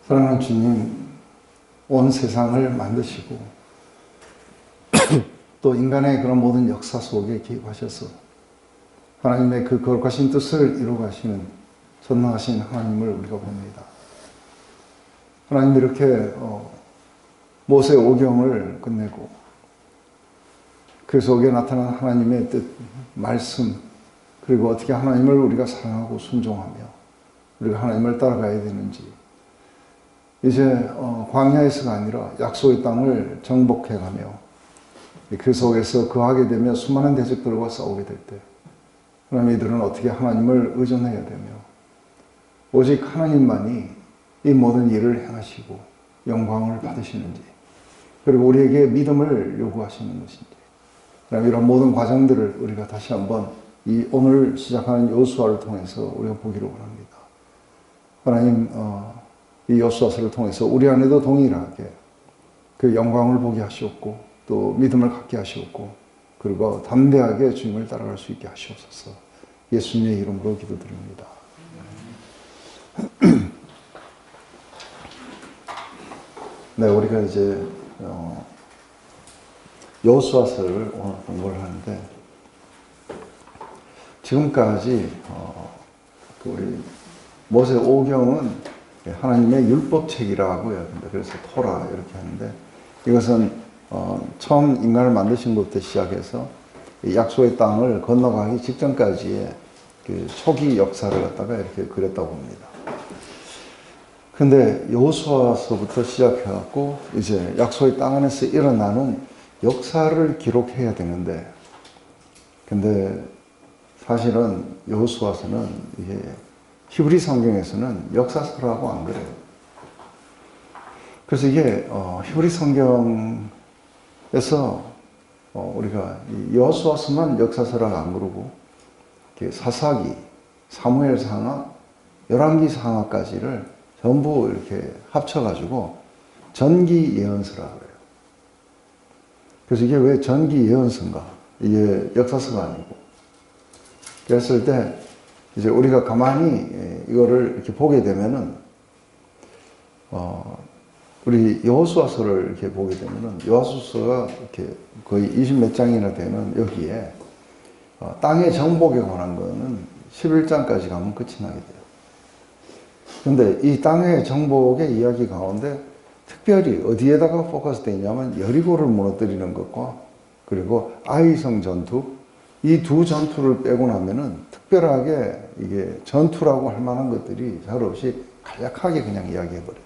사랑하는 주님, 온 세상을 만드시고 또 인간의 그런 모든 역사 속에 개입하셔서 하나님의 그 거룩하신 뜻을 이루어가시는 전능하신 하나님을 우리가 봅니다. 하나님 이렇게 모세 오경을 끝내고 그 속에 나타난 하나님의 뜻, 말씀, 그리고 어떻게 하나님을 우리가 사랑하고 순종하며 우리가 하나님을 따라가야 되는지, 이제 광야에서가 아니라 약속의 땅을 정복해가며 그 속에서 거하게 되며 수많은 대적들과 싸우게 될 때 하나님, 이들은 어떻게 하나님을 의존해야 되며 오직 하나님만이 이 모든 일을 행하시고 영광을 받으시는지, 그리고 우리에게 믿음을 요구하시는 것인지, 하나님 이런 모든 과정들을 우리가 다시 한번 이 오늘 시작하는 여호수아를 통해서 우리가 보기를 원합니다. 하나님, 이 여호수아서를 통해서 우리 안에도 동일하게 그 영광을 보게 하시옵고 또 믿음을 갖게 하시옵고 그리고 담대하게 주님을 따라갈 수 있게 하시옵소서. 예수님의 이름으로 기도드립니다. 네, 우리가 이제 여호수아서를 오늘 공부를 하는데 지금까지 그 우리 모세 오경은 하나님의 율법책이라고 해야 된다. 그래서 토라 이렇게 하는데 이것은 처음 인간을 만드신 것부터 시작해서 약속의 땅을 건너가기 직전까지의 그 초기 역사를 갖다가 이렇게 그렸다고 봅니다. 근데 여호수아서부터 시작해갖고 이제 약속의 땅 안에서 일어나는 역사를 기록해야 되는데, 근데 사실은 여호수아서는 이게 히브리 성경에서는 역사서라고 안 그래요. 그래서 이게 히브리 성경에서 우리가 여호수아서만 역사서라고 안 그러고 사사기, 사무엘상하, 열왕기상하까지를 전부 이렇게 합쳐가지고 전기 예언서라고 그래요. 그래서 이게 왜 전기 예언서인가? 이게 역사서가 아니고. 그랬을 때 이제 우리가 가만히 이거를 이렇게 보게 되면은 우리 여호수아서를 이렇게 보게 되면은 여호수아서가 이렇게 거의 20몇 장이나 되는 여기에 땅의 정복에 관한 거는 11장까지 가면 끝이 나게 돼요. 근데 이 땅의 정복의 이야기 가운데 특별히 어디에다가 포커스되어 있냐면 여리고를 무너뜨리는 것과 그리고 아이성 전투, 이 두 전투를 빼고 나면은 특별하게 이게 전투라고 할 만한 것들이 잘 없이 간략하게 그냥 이야기해버려요.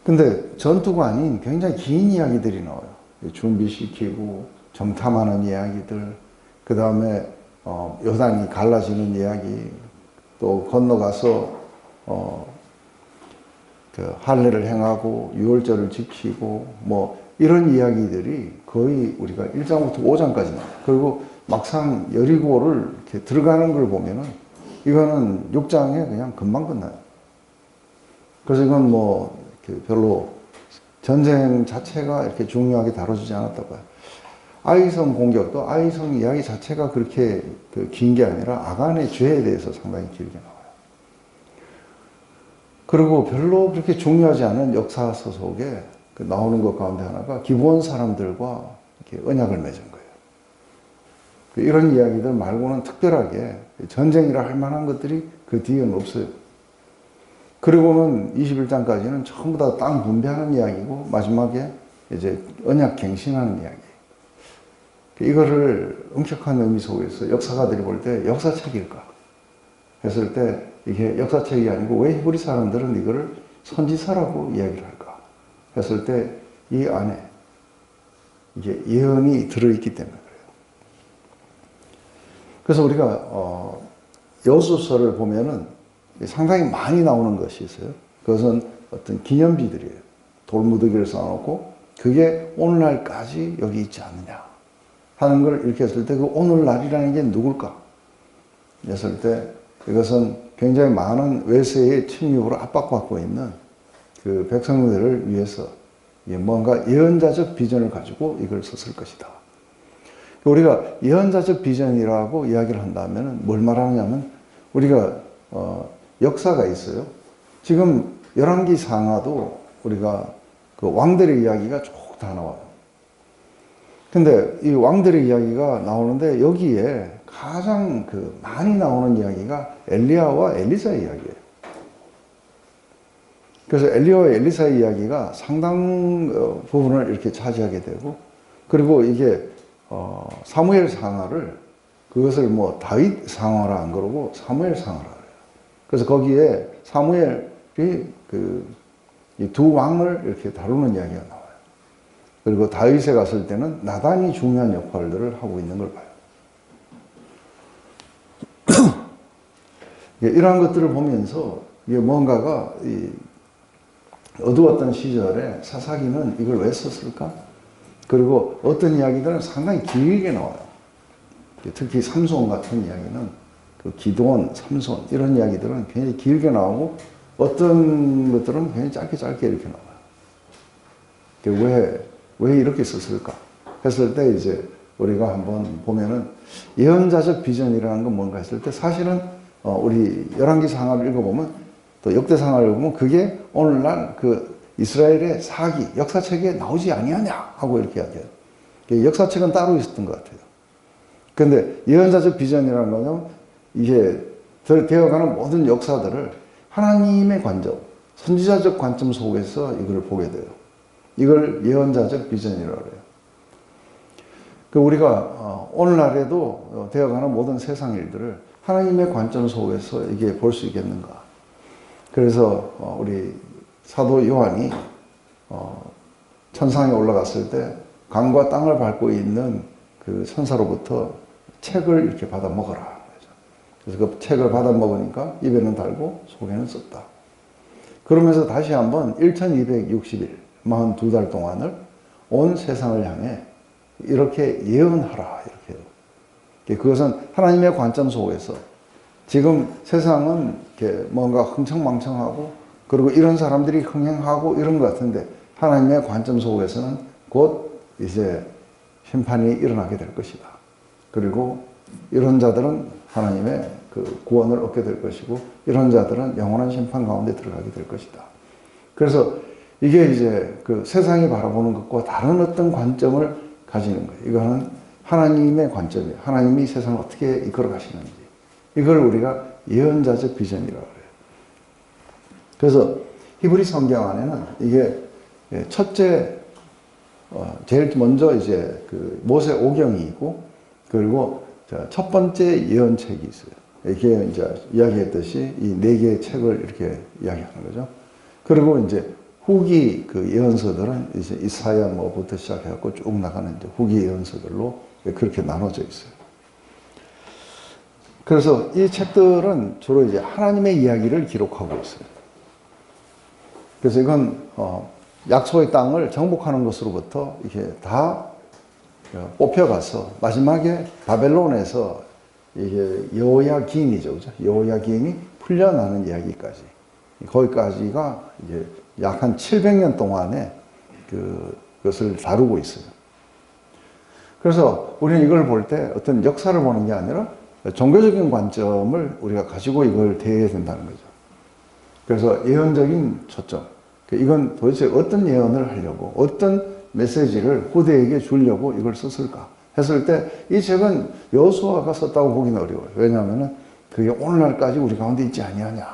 근데 전투가 아닌 굉장히 긴 이야기들이 나와요. 준비시키고 정탐하는 이야기들, 그 다음에 요단이 갈라지는 이야기, 또 건너가서 그 할례를 행하고 유월절을 지키고 뭐 이런 이야기들이 거의 우리가 1장부터 5장까지 나와요. 그리고 막상 여리고를 이렇게 들어가는 걸 보면은 이거는 6장에 그냥 금방 끝나요. 그래서 이건 뭐 별로 전쟁 자체가 이렇게 중요하게 다뤄지지 않았다고 봐요. 아이성 공격도 아이성 이야기 자체가 그렇게 긴 게 아니라 아간의 죄에 대해서 상당히 길게 나와요. 그리고 별로 그렇게 중요하지 않은 역사서 속에 나오는 것 가운데 하나가 기브온 사람들과 이렇게 언약을 맺은 거예요. 이런 이야기들 말고는 특별하게 전쟁이라 할 만한 것들이 그 뒤에는 없어요. 그리고는 21장까지는 전부 다 땅 분배하는 이야기고 마지막에 이제 언약 갱신하는 이야기. 이거를 엄격한 의미 속에서 역사가들이 볼 때 역사책일까 했을 때 이게 역사책이 아니고 왜 히브리 사람들은 이거를 선지서라고 이야기를 할까 했을 때 이 안에 이게 예언이 들어있기 때문에 그래요. 그래서 우리가 여호수아서를 보면은 상당히 많이 나오는 것이 있어요. 그것은 어떤 기념비들이에요. 돌무더기를 쌓아놓고 그게 오늘날까지 여기 있지 않느냐 하는 걸 이렇게 했을 때 그 오늘날이라는 게 누굴까 했을 때 이것은 굉장히 많은 외세의 침입으로 압박받고 있는 그 백성들을 위해서 뭔가 예언자적 비전을 가지고 이걸 썼을 것이다. 우리가 예언자적 비전이라고 이야기를 한다면 뭘 말하느냐면 우리가 역사가 있어요. 지금 열왕기 상하도 우리가 그 왕들의 이야기가 쭉 다 나와요. 근데 이 왕들의 이야기가 나오는데 여기에 가장 많이 나오는 이야기가 엘리야와 엘리사의 이야기예요. 그래서 엘리야와 엘리사의 이야기가 상당 부분을 이렇게 차지하게 되고, 그리고 이게 사무엘 상하를 그것을 뭐 다윗 상하라 안 그러고 사무엘 상하라 그래요. 그래서 거기에 사무엘이 이 두 왕을 이렇게 다루는 이야기가 나와요. 그리고 다윗에 갔을 때는 나단이 중요한 역할들을 하고 있는 걸 봐요. 이러한 것들을 보면서 이게 뭔가가 어두웠던 시절에 사사기는 이걸 왜 썼을까? 그리고 어떤 이야기들은 상당히 길게 나와요. 특히 삼손 같은 이야기는 그 기드온, 삼손 이런 이야기들은 굉장히 길게 나오고 어떤 것들은 굉장히 짧게 이렇게 나와요. 왜 이렇게 썼을까? 했을 때 이제 우리가 한번 보면은 예언자적 비전이라는 건 뭔가 했을 때 사실은 우리 열왕기 상하를 읽어보면 또 역대 상하를 읽어보면 그게 오늘날 그 이스라엘의 사기, 역사책에 나오지 아니하냐 하고 이렇게 이야기해요. 역사책은 따로 있었던 것 같아요. 그런데 예언자적 비전이라는 거는 이게 되어가는 모든 역사들을 하나님의 관점, 선지자적 관점 속에서 이걸 보게 돼요. 이걸 예언자적 비전이라고 해요. 우리가 오늘날에도 되어가는 모든 세상 일들을 하나님의 관점 속에서 이게 볼 수 있겠는가. 그래서 우리 사도 요한이 천상에 올라갔을 때 강과 땅을 밟고 있는 그 천사로부터 책을 이렇게 받아 먹어라. 그래서 그 책을 받아 먹으니까 입에는 달고 속에는 썩다. 그러면서 다시 한번 1260일, 42달 동안을 온 세상을 향해 이렇게 예언하라. 이렇게 해요. 그것은 하나님의 관점 속에서 지금 세상은 이렇게 뭔가 흥청망청하고 그리고 이런 사람들이 흥행하고 이런 것 같은데 하나님의 관점 속에서는 곧 이제 심판이 일어나게 될 것이다. 그리고 이런 자들은 하나님의 그 구원을 얻게 될 것이고 이런 자들은 영원한 심판 가운데 들어가게 될 것이다. 그래서 이게 이제 그 세상이 바라보는 것과 다른 어떤 관점을 가지는 거예요. 이거는 하나님의 관점이에요. 하나님이 세상을 어떻게 이끌어 가시는지. 이걸 우리가 예언자적 비전이라고 해요. 그래서 히브리 성경 안에는 이게 첫째, 제일 먼저 이제 그 모세 오경이 있고 그리고 첫 번째 예언책이 있어요. 이게 이제 이야기했듯이 이 네 개의 책을 이렇게 이야기하는 거죠. 그리고 이제 후기 그 예언서들은 이제 이사야 뭐부터 시작해갖고 쭉 나가는 이제 후기 예언서들로 그렇게 나눠져 있어요. 그래서 이 책들은 주로 이제 하나님의 이야기를 기록하고 있어요. 그래서 이건 약속의 땅을 정복하는 것으로부터 이렇게 다 뽑혀가서 마지막에 바벨론에서 이게 여호야긴이죠, 그죠? 여호야긴이 풀려나는 이야기까지 거기까지가 이제 약 한 700년 동안에 그것을 다루고 있어요. 그래서 우리는 이걸 볼 때 어떤 역사를 보는 게 아니라 종교적인 관점을 우리가 가지고 이걸 대해야 된다는 거죠. 그래서 예언적인 초점. 이건 도대체 어떤 예언을 하려고, 어떤 메시지를 후대에게 주려고 이걸 썼을까 했을 때 이 책은 여호수아가 썼다고 보기는 어려워요. 왜냐하면 그게 오늘날까지 우리 가운데 있지 아니하냐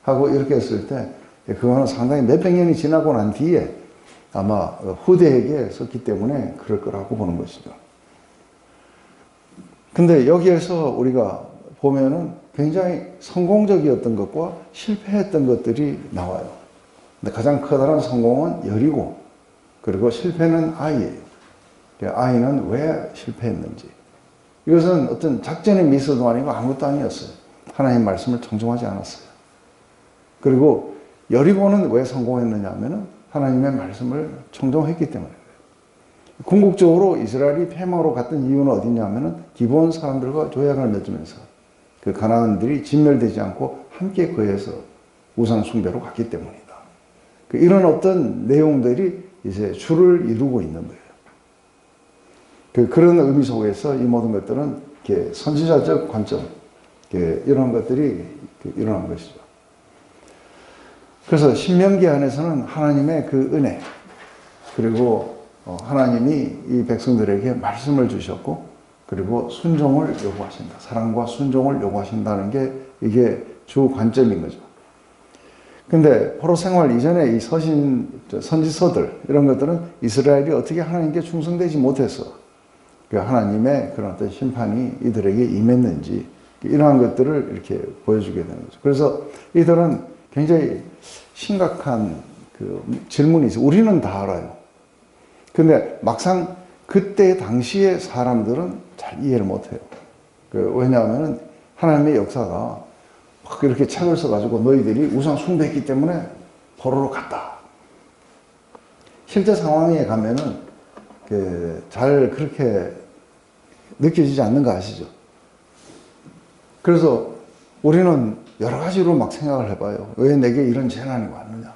하고 이렇게 했을 때 그거는 상당히 몇백 년이 지나고 난 뒤에 아마 후대에게 썼기 때문에 그럴 거라고 보는 것이죠. 근데 여기에서 우리가 보면은 굉장히 성공적이었던 것과 실패했던 것들이 나와요. 근데 가장 커다란 성공은 여리고, 그리고 실패는 아이예요. 아이는 왜 실패했는지. 이것은 어떤 작전의 미스도 아니고 아무것도 아니었어요. 하나님 말씀을 청종하지 않았어요. 그리고 여리고는 왜 성공했느냐 하면은 하나님의 말씀을 청종했기 때문에. 궁극적으로 이스라엘이 패망으로 갔던 이유는 어디냐면은 기브온 사람들과 조약을 맺으면서 그 가나안들이 진멸되지 않고 함께 거해서 우상 숭배로 갔기 때문이다. 이런 어떤 내용들이 이제 줄을 이루고 있는 거예요. 그런 의미 속에서 이 모든 것들은 이렇게 선지자적 관점, 이런 것들이 일어난 것이죠. 그래서 신명기 안에서는 하나님의 그 은혜, 그리고 하나님이 이 백성들에게 말씀을 주셨고, 그리고 순종을 요구하신다. 사랑과 순종을 요구하신다는 게 이게 주 관점인 거죠. 근데 포로 생활 이전에 이 선지서들, 이런 것들은 이스라엘이 어떻게 하나님께 충성되지 못해서 하나님의 그런 어떤 심판이 이들에게 임했는지, 이러한 것들을 이렇게 보여주게 되는 거죠. 그래서 이들은 굉장히 심각한 질문이 있어요. 우리는 다 알아요. 근데 막상 그때 당시의 사람들은 잘 이해를 못해요. 왜냐하면 하나님의 역사가 막 이렇게 책을 써가지고 너희들이 우상 숭배했기 때문에 포로로 갔다. 실제 상황에 가면은 잘 그렇게 느껴지지 않는 거 아시죠? 그래서 우리는 여러 가지로 막 생각을 해봐요. 왜 내게 이런 재난이 왔느냐?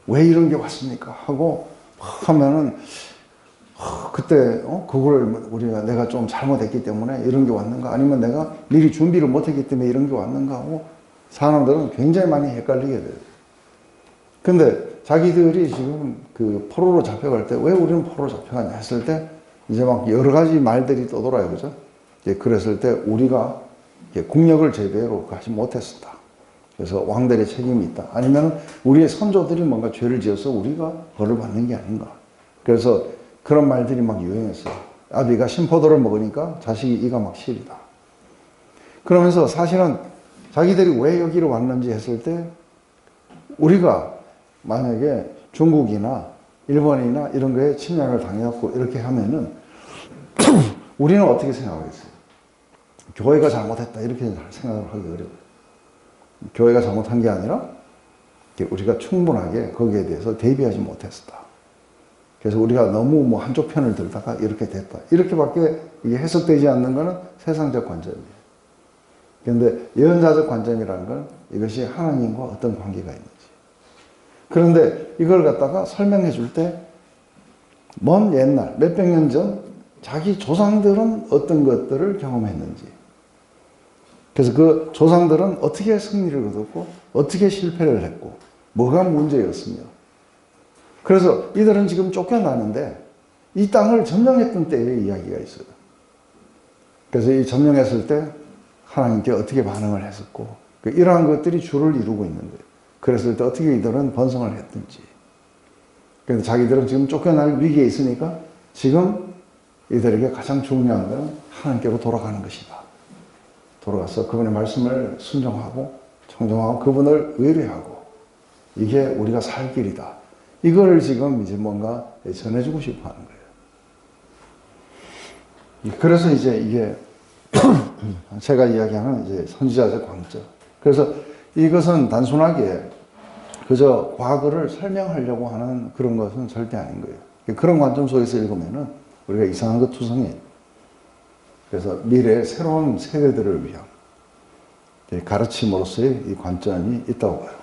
왜 이런 게 왔습니까? 하고 막 하면은 그때 그걸 내가 좀 잘못했기 때문에 이런 게 왔는가? 아니면 내가 미리 준비를 못했기 때문에 이런 게 왔는가? 하고 사람들은 굉장히 많이 헷갈리게 돼요. 근데 자기들이 지금 그 포로로 잡혀갈 때 왜 우리는 포로로 잡혀가냐 했을 때 이제 막 여러 가지 말들이 떠돌아요. 그죠? 이제 그랬을 때 우리가 국력을 제대로 하지 못했었다. 그래서 왕들의 책임이 있다. 아니면 우리의 선조들이 뭔가 죄를 지어서 우리가 벌을 받는 게 아닌가. 그래서 그런 말들이 막 유행했어요. 아비가 신포도를 먹으니까 자식이 이가 막 시리다. 그러면서 사실은 자기들이 왜 여기로 왔는지 했을 때 우리가 만약에 중국이나 일본이나 이런 거에 침략을 당해갖고 이렇게 하면은 우리는 어떻게 생각하겠어요? 교회가 잘못했다 이렇게 생각을 하기 어려워요. 교회가 잘못한 게 아니라 우리가 충분하게 거기에 대해서 대비하지 못했었다. 그래서 우리가 너무 뭐 한쪽 편을 들다가 이렇게 됐다. 이렇게밖에 이게 해석되지 않는 것은 세상적 관점이에요. 그런데 예언자적 관점이라는 건 이것이 하나님과 어떤 관계가 있는지. 그런데 이걸 갖다가 설명해 줄 때 먼 옛날 몇백 년 전 자기 조상들은 어떤 것들을 경험했는지, 그래서 그 조상들은 어떻게 승리를 거뒀고 어떻게 실패를 했고 뭐가 문제였으며, 그래서 이들은 지금 쫓겨나는데 이 땅을 점령했던 때의 이야기가 있어요. 그래서 이 점령했을 때 하나님께 어떻게 반응을 했었고 이러한 것들이 주를 이루고 있는 거예요. 그랬을 때 어떻게 이들은 번성을 했든지. 그런데 자기들은 지금 쫓겨날 위기에 있으니까 지금 이들에게 가장 중요한 것은 하나님께로 돌아가는 것이다. 돌아가서 그분의 말씀을 순종하고 청종하고 그분을 의뢰하고 이게 우리가 살 길이다. 이거를 지금 이제 뭔가 전해주고 싶어 하는 거예요. 그래서 이제 이게 제가 이야기하는 이제 선지자적 관점. 그래서 이것은 단순하게 그저 과거를 설명하려고 하는 그런 것은 절대 아닌 거예요. 그런 관점 속에서 읽으면은 우리가 이상한 것 투성이에요. 그래서 미래의 새로운 세대들을 위한 가르침으로서의 이 관점이 있다고 봐요.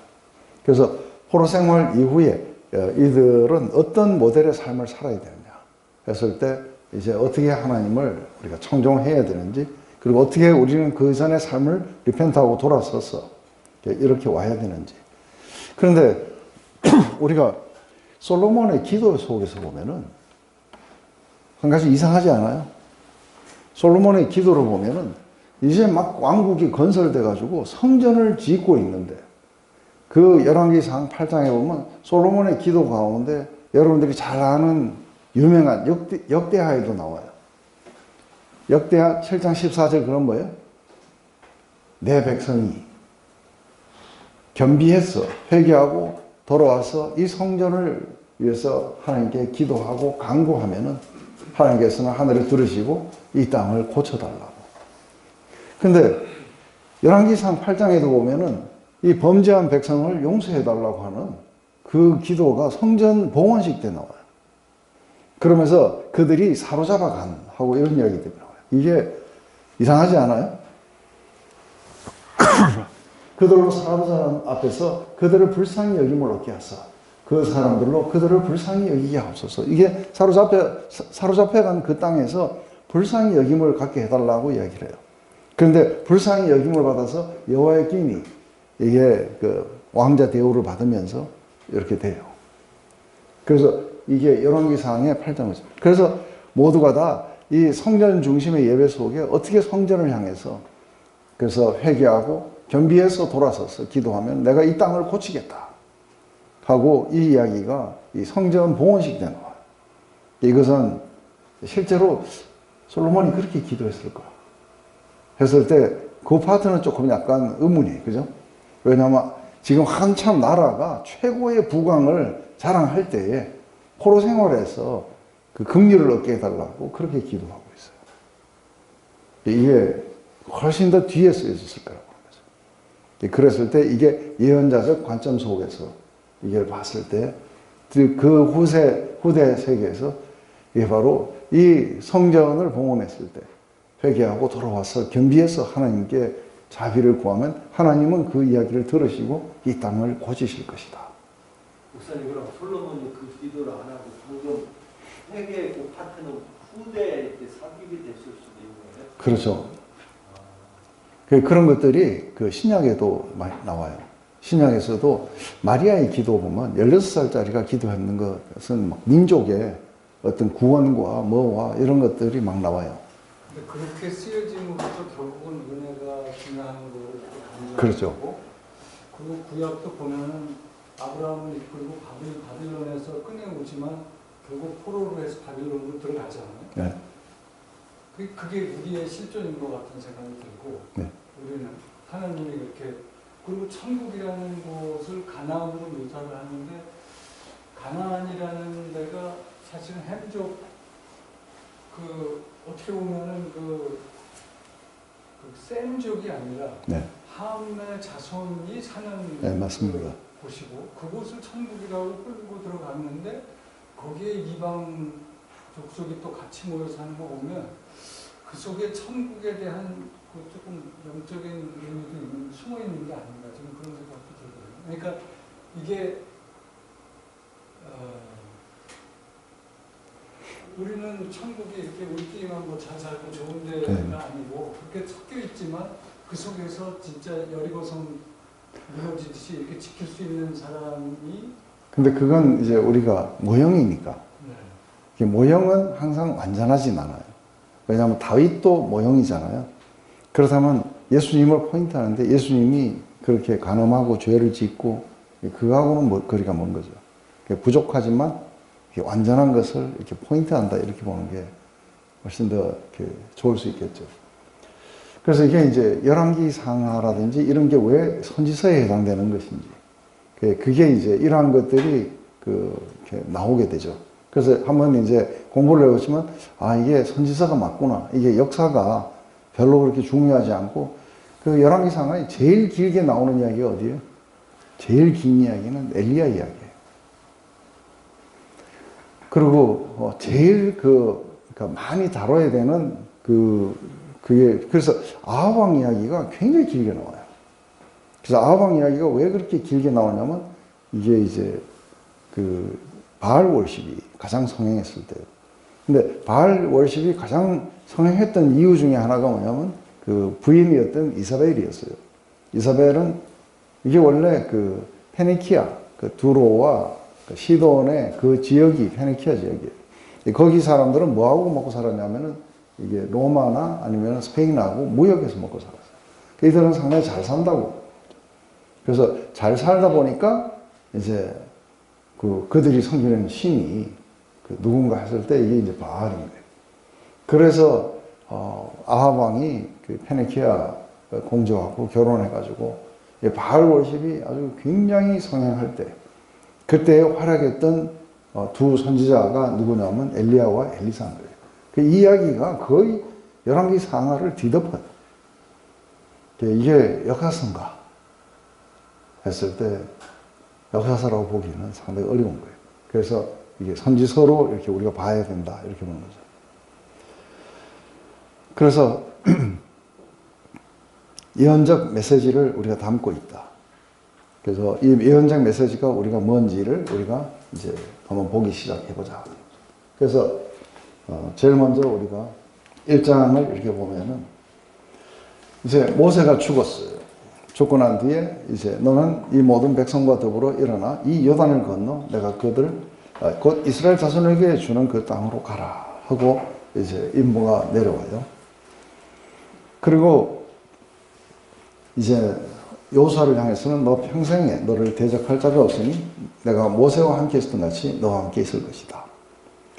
그래서 포로 생활 이후에 이들은 어떤 모델의 삶을 살아야 되느냐 했을 때 이제 어떻게 하나님을 우리가 청종해야 되는지, 그리고 어떻게 우리는 그 전의 삶을 리펜트하고 돌아서서 이렇게 와야 되는지. 그런데 우리가 솔로몬의 기도 속에서 보면은 한 가지 이상하지 않아요? 솔로몬의 기도를 보면은 이제 막 왕국이 건설돼 가지고 성전을 짓고 있는데 그 열왕기상 8장에 보면 솔로몬의 기도 가운데 여러분들이 잘 아는 유명한 역대하에도 나와요. 역대하 7장 14절 그런 거예요. 내 백성이 겸비해서 회개하고 돌아와서 이 성전을 위해서 하나님께 기도하고 간구하면은 하나님께서는 하늘을 들으시고 이 땅을 고쳐달라고. 근데 열왕기상 8장에도 보면은 이 범죄한 백성을 용서해달라고 하는 그 기도가 성전 봉헌식 때 나와요. 그러면서 그들이 사로잡아 간 하고 이런 이야기들이 나와요. 이게 이상하지 않아요? 그들로 사는 사람 앞에서 그들을 불쌍히 여김을 얻게 하사 그 사람들로 그들을 불쌍히 여기게 하옵소서. 이게 사로잡혀간 그 땅에서 불쌍히 여김을 갖게 해달라고 이야기를 해요. 그런데 불쌍히 여김을 받아서 여호와의 기인이 이게 그 왕자 대우를 받으면서 이렇게 돼요. 그래서 이게 열왕기상의 8장이죠. 그래서 모두가 다 이 성전 중심의 예배 속에 어떻게 성전을 향해서 그래서 회개하고 겸비해서 돌아서서 기도하면 내가 이 땅을 고치겠다 하고 이 이야기가 이 성전 봉헌식 때 나와요. 이것은 실제로 솔로몬이 그렇게 기도했을까 했을 때 그 파트는 조금 약간 의문이에요. 그죠? 왜냐하면 지금 한참 나라가 최고의 부강을 자랑할 때에 포로 생활에서 그 긍휼을 얻게 해달라고 그렇게 기도하고 있어요. 이게 훨씬 더 뒤에 쓰여 있었을 거라고 합니다. 그랬을 때 이게 예언자적 관점 속에서 이걸 봤을 때 그 후대 세계에서 이게 바로 이 성전을 봉헌했을 때 회개하고 돌아와서 겸비해서 하나님께 자비를 구하면 하나님은 그 이야기를 들으시고 이 땅을 고치실 것이다. 목사님, 그럼 솔로몬이 그 기도를 안 하고 방금 회개의 그 파트는 후대에 삽입이 됐을 수도 있는 거예요? 그렇죠. 그런 것들이 그 신약에도 많이 나와요. 신약에서도 마리아의 기도 보면 16살짜리가 기도했는 것은 막 민족의 어떤 구원과 뭐와 이런 것들이 막 나와요. 근데 그렇게 쓰여짐으로써 결국은 은혜가 중요한 거를 또 그렇죠. 거고, 그리고 구약도 보면은 아브라함을 이끌고 바빌론에서 꺼내오지만 결국 포로로 해서 바빌론으로 들어가잖아요. 네. 그게 우리의 실존인 것 같은 생각이 들고, 네. 우리는 하나님이 이렇게, 그리고 천국이라는 곳을 가나안으로 묘사를 하는데, 가나안이라는 데가 사실은 햄족, 어떻게 보면은 셈족이 아니라 네. 함의 자손이 사는 네, 맞습니다. 곳이고, 그곳을 천국이라고 끌고 들어갔는데 거기에 이방 족속이 또 같이 모여 사는 거 보면 그 속에 천국에 대한 조금 영적인 의미도 숨어 있는 게 아닌가, 저는 그런 생각도 들거든요. 그러니까 이게 우리는 천국이 이렇게 우리끼리만 뭐 잘 살고 좋은 데가 네. 아니고 그렇게 섞여 있지만 그 속에서 진짜 여리고성 무너지듯이 이렇게 지킬 수 있는 사람이. 근데 그건 이제 우리가 모형이니까. 네. 이게 모형은 항상 완전하진 않아요. 왜냐하면 다윗도 모형이잖아요. 그렇다면 예수님을 포인트하는데 예수님이 그렇게 간음하고 죄를 짓고 그거하고는 거리가 먼 거죠. 부족하지만 완전한 것을 이렇게 포인트한다 이렇게 보는 게 훨씬 더 이렇게 좋을 수 있겠죠. 그래서 이게 이제 열왕기 상하라든지 이런 게 왜 선지서에 해당되는 것인지 그게 이제 이러한 것들이 이렇게 나오게 되죠. 그래서 한번 이제 공부를 해보시면 이게 선지서가 맞구나. 이게 역사가 별로 그렇게 중요하지 않고 그 열왕기 상하에 제일 길게 나오는 이야기가 어디예요? 제일 긴 이야기는 엘리야 이야기예요. 그리고 제일 그러니까 많이 다뤄야 되는 그래서 아합 왕 이야기가 굉장히 길게 나와요. 그래서 아합 왕 이야기가 왜 그렇게 길게 나오냐면 이게 이제 바알 월십이 가장 성행했을 때예요. 근데 바알 월십이 가장 성행했던 이유 중에 하나가 뭐냐면 부인이었던 이사벨이었어요. 이사벨은 이게 원래 페니키아, 두로와 시돈의 지역이 페니키아 지역이에요. 거기 사람들은 뭐하고 먹고 살았냐면은 이게 로마나 아니면 스페인하고 무역해서 먹고 살았어요. 이들은 상당히 잘 산다고. 그래서 잘 살다 보니까 이제 그들이 섬기는 신이 누군가 했을 때 이게 이제 바알인 거예요. 그래서 아합 왕이 페니키아 공주하고 결혼해가지고 바알 월십이 아주 굉장히 성행할 때 그때 활약했던 두 선지자가 누구냐면 엘리야와 엘리사인 거예요. 그 이야기가 거의 열왕기 상하를 뒤덮어요. 이게 역사서인가 했을 때 역사서라고 보기는 상당히 어려운 거예요. 그래서 이게 선지서로 이렇게 우리가 봐야 된다 이렇게 보는 거죠. 그래서 예언적 메시지를 우리가 담고 있다. 그래서 이 예언적 메시지가 우리가 뭔지를 우리가 이제 한번 보기 시작해보자. 그래서 제일 먼저 우리가 1장을 이렇게 보면은 이제 모세가 죽었어요. 죽고 난 뒤에 이제 너는 이 모든 백성과 더불어 일어나 이 요단을 건너 내가 그들 곧 이스라엘 자손에게 주는 그 땅으로 가라 하고 이제 임무가 내려와요. 그리고 이제 여호수아를 향해서는 너 평생에 너를 대적할 자가 없으니 내가 모세와 함께 있었던 같이 너와 함께 있을 것이다.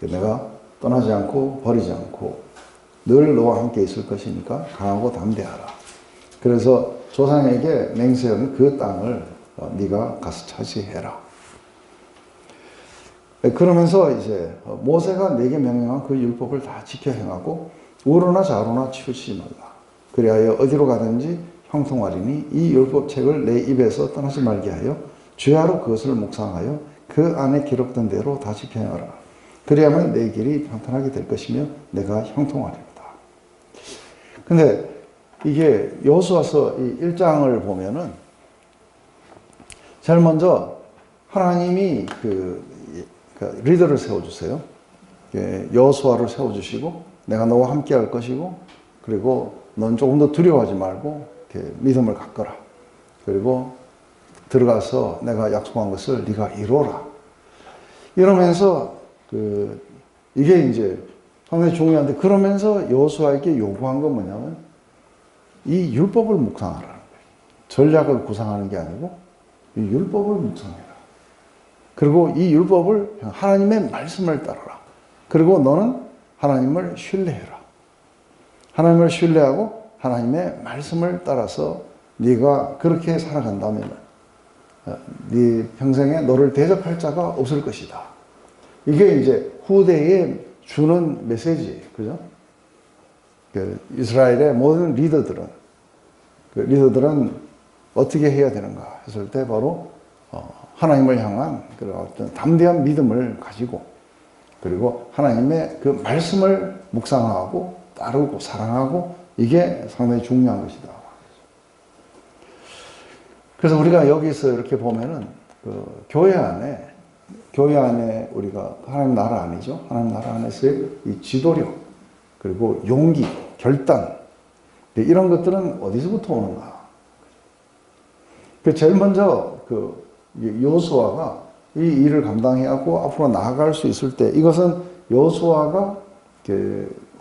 내가 떠나지 않고 버리지 않고 늘 너와 함께 있을 것이니까 강하고 담대하라. 그래서 조상에게 맹세한 그 땅을 네가 가서 차지해라. 그러면서 이제 모세가 내게 명령한 그 율법을 다 지켜 행하고 우로나 좌로나 치우치지 말라. 그리하여 어디로 가든지 형통하리니 이 율법책을 내 입에서 떠나지 말게 하여 주야로 그것을 묵상하여 그 안에 기록된 대로 다 지켜 행하라. 그리하면 내 길이 평탄하게 될 것이며 내가 형통하리로다. 근데 이게 여호수아서 이 1장을 보면은 제일 먼저 하나님이 리더를 세워주세요. 여호수아를 세워주시고 내가 너와 함께 할 것이고 그리고 넌 조금 더 두려워하지 말고 이렇게 믿음을 갖거라. 그리고 들어가서 내가 약속한 것을 네가 이루어라. 이러면서 이게 이제 상당히 중요한데, 그러면서 여호수아에게 요구한 건 뭐냐면 이 율법을 묵상하라는 거예요. 전략을 구상하는 게 아니고 이 율법을 묵상해라. 그리고 이 율법을 하나님의 말씀을 따르라. 그리고 너는 하나님을 신뢰해라. 하나님을 신뢰하고 하나님의 말씀을 따라서 네가 그렇게 살아간다면 네 평생에 너를 대적할 자가 없을 것이다. 이게 이제 후대에 주는 메시지예요. 그죠? 이스라엘의 모든 리더들은 어떻게 해야 되는가 했을 때 바로 하나님을 향한 그런 어떤 담대한 믿음을 가지고, 그리고 하나님의 그 말씀을 묵상하고 따르고 사랑하고, 이게 상당히 중요한 것이다. 그래서 우리가 여기서 이렇게 보면은 교회 안에 우리가 하나님 나라 안이죠. 하나님 나라 안에서의 이 지도력, 그리고 용기, 결단, 이런 것들은 어디서부터 오는가? 제일 먼저 여호수아가 이 일을 감당해하고 앞으로 나아갈 수 있을 때, 이것은 여호수아가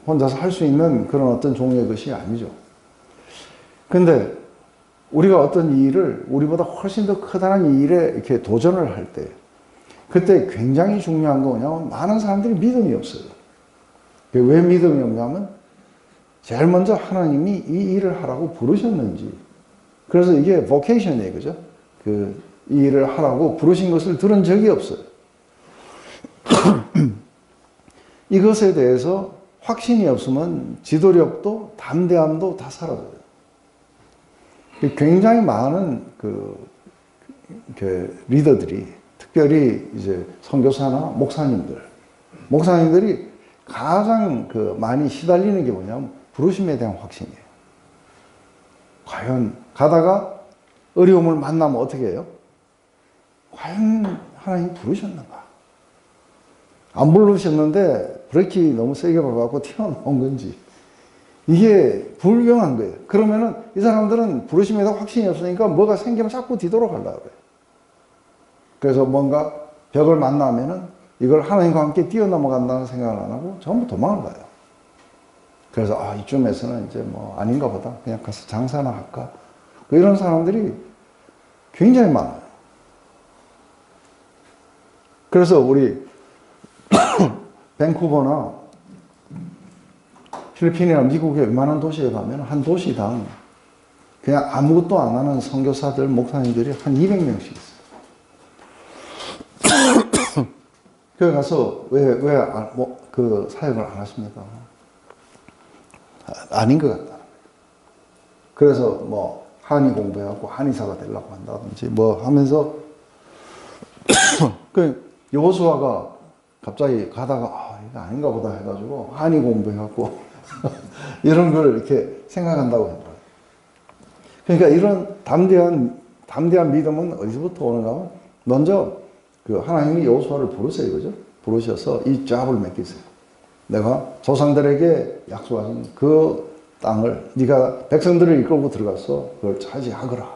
혼자서 할 수 있는 그런 어떤 종류의 것이 아니죠. 근데 우리가 어떤 일을 우리보다 훨씬 더 커다란 일에 이렇게 도전을 할 때, 그때 굉장히 중요한 거 뭐냐면 많은 사람들이 믿음이 없어요. 왜 믿음이 없냐면 제일 먼저 하나님이 이 일을 하라고 부르셨는지, 그래서 이게 vocation이에요. 그죠? 이 일을 하라고 부르신 것을 들은 적이 없어요. 이것에 대해서 확신이 없으면 지도력도 담대함도 다 사라져요. 굉장히 많은 리더들이, 특별히 이제 선교사나 목사님들이 가장 많이 시달리는 게 뭐냐면 부르심에 대한 확신이에요. 과연 가다가 어려움을 만나면 어떻게 해요? 과연 하나님 부르셨는가? 안 부르셨는데 브레이크 너무 세게 밟아갖고 튀어나온 건지, 이게 불명한 거예요. 그러면은 이 사람들은 부르심에 대한 확신이 없으니까 뭐가 생기면 자꾸 뒤돌아가려고 그래요. 그래서 뭔가 벽을 만나면은 이걸 하나님과 함께 뛰어넘어간다는 생각을 안 하고 전부 도망을 가요. 그래서 이쯤에서는 이제 뭐 아닌가 보다, 그냥 가서 장사나 할까, 이런 사람들이 굉장히 많아요. 그래서 우리 밴쿠버나 필리핀이나 미국의 웬만한 도시에 가면 한 도시당 그냥 아무것도 안 하는 선교사들, 목사님들이 한 200명씩 있어요. 거기 가서 왜 그 사역을 안 하십니까? 아닌 것 같다. 그래서 뭐 한의 공부해갖고 한의사가 되려고 한다든지 뭐 하면서 여호수아가 갑자기 가다가 이거 아닌가 보다 해가지고 한의 공부해갖고 이런 걸 이렇게 생각한다고 했다. 그러니까 이런 담대한 믿음은 어디서부터 오는가 하면 먼저 하나님이 여호수아를 부르세요. 그죠? 부르셔서 이 잡을 맡기세요. 내가 조상들에게 약속하신 그 땅을 네가 백성들을 이끌고 들어가서 그걸 차지하거라.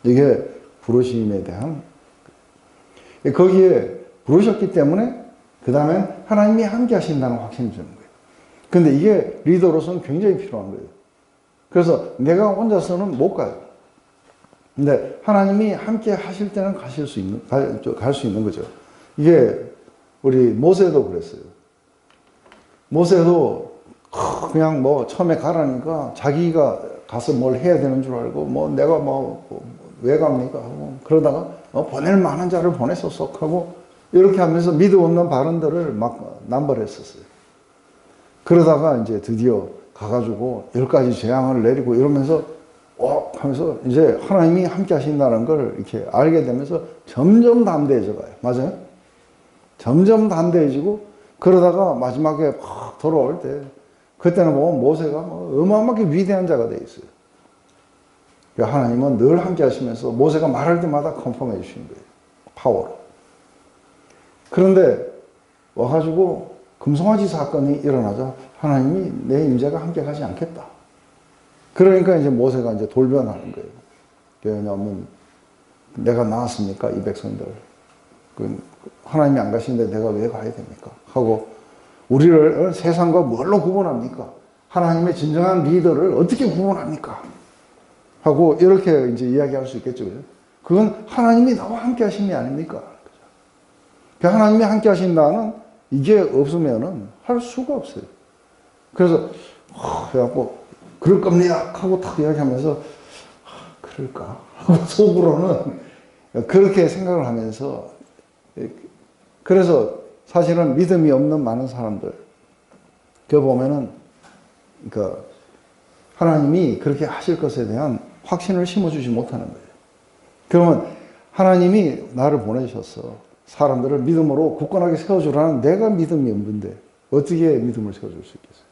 이게 부르심에 대한, 거기에 부르셨기 때문에 그 다음엔 하나님이 함께 하신다는 확신을 주는 거예요. 근데 이게 리더로서는 굉장히 필요한 거예요. 그래서 내가 혼자서는 못 가요. 근데 하나님이 함께 하실 때는 갈 수 있는 거죠. 이게 우리 모세도 그랬어요. 모세도 그냥 뭐 처음에 가라니까 자기가 가서 뭘 해야 되는 줄 알고 뭐 내가 왜 갑니까 하고 그러다가 보낼 만한 자를 보내서 쏙 하고 이렇게 하면서 믿음 없는 발언들을 막 남발했었어요. 그러다가 이제 드디어 가가지고 10가지 재앙을 내리고 이러면서 하면서 이제 하나님이 함께 하신다는 걸 이렇게 알게 되면서 점점 담대해져 가요. 맞아요? 점점 담대해지고 그러다가 마지막에 확 돌아올 때 그때는 보면 모세가 어마어마하게 위대한 자가 돼 있어요. 그러니까 하나님은 늘 함께 하시면서 모세가 말할 때마다 컨펌해 주시는 거예요. 파워로. 그런데 와가지고 금송아지 사건이 일어나자 하나님이 내 임재가 함께 가지 않겠다. 그러니까 이제 모세가 이제 돌변하는 거예요. 왜냐하면 내가 나왔습니까? 이 백성들. 하나님이 안 가시는데 내가 왜 가야 됩니까? 하고 우리를 세상과 뭘로 구분합니까? 하나님의 진정한 리더를 어떻게 구분합니까? 하고 이렇게 이제 이야기할 수 있겠죠. 그죠? 그건 하나님이 나와 함께 하심이 아닙니까? 그 하나님이 함께 하신다는 이게 없으면은 할 수가 없어요. 그래서 그래갖고 그럴 겁니다 하고 탁 이야기하면서 그럴까? 하고 속으로는 그렇게 생각을 하면서 그래서 사실은 믿음이 없는 많은 사람들 그 보면은 그 하나님이 그렇게 하실 것에 대한 확신을 심어주지 못하는 거예요. 그러면 하나님이 나를 보내셔서 사람들을 믿음으로 굳건하게 세워주라는 내가 믿음이 없는데 어떻게 믿음을 세워줄 수 있겠어요?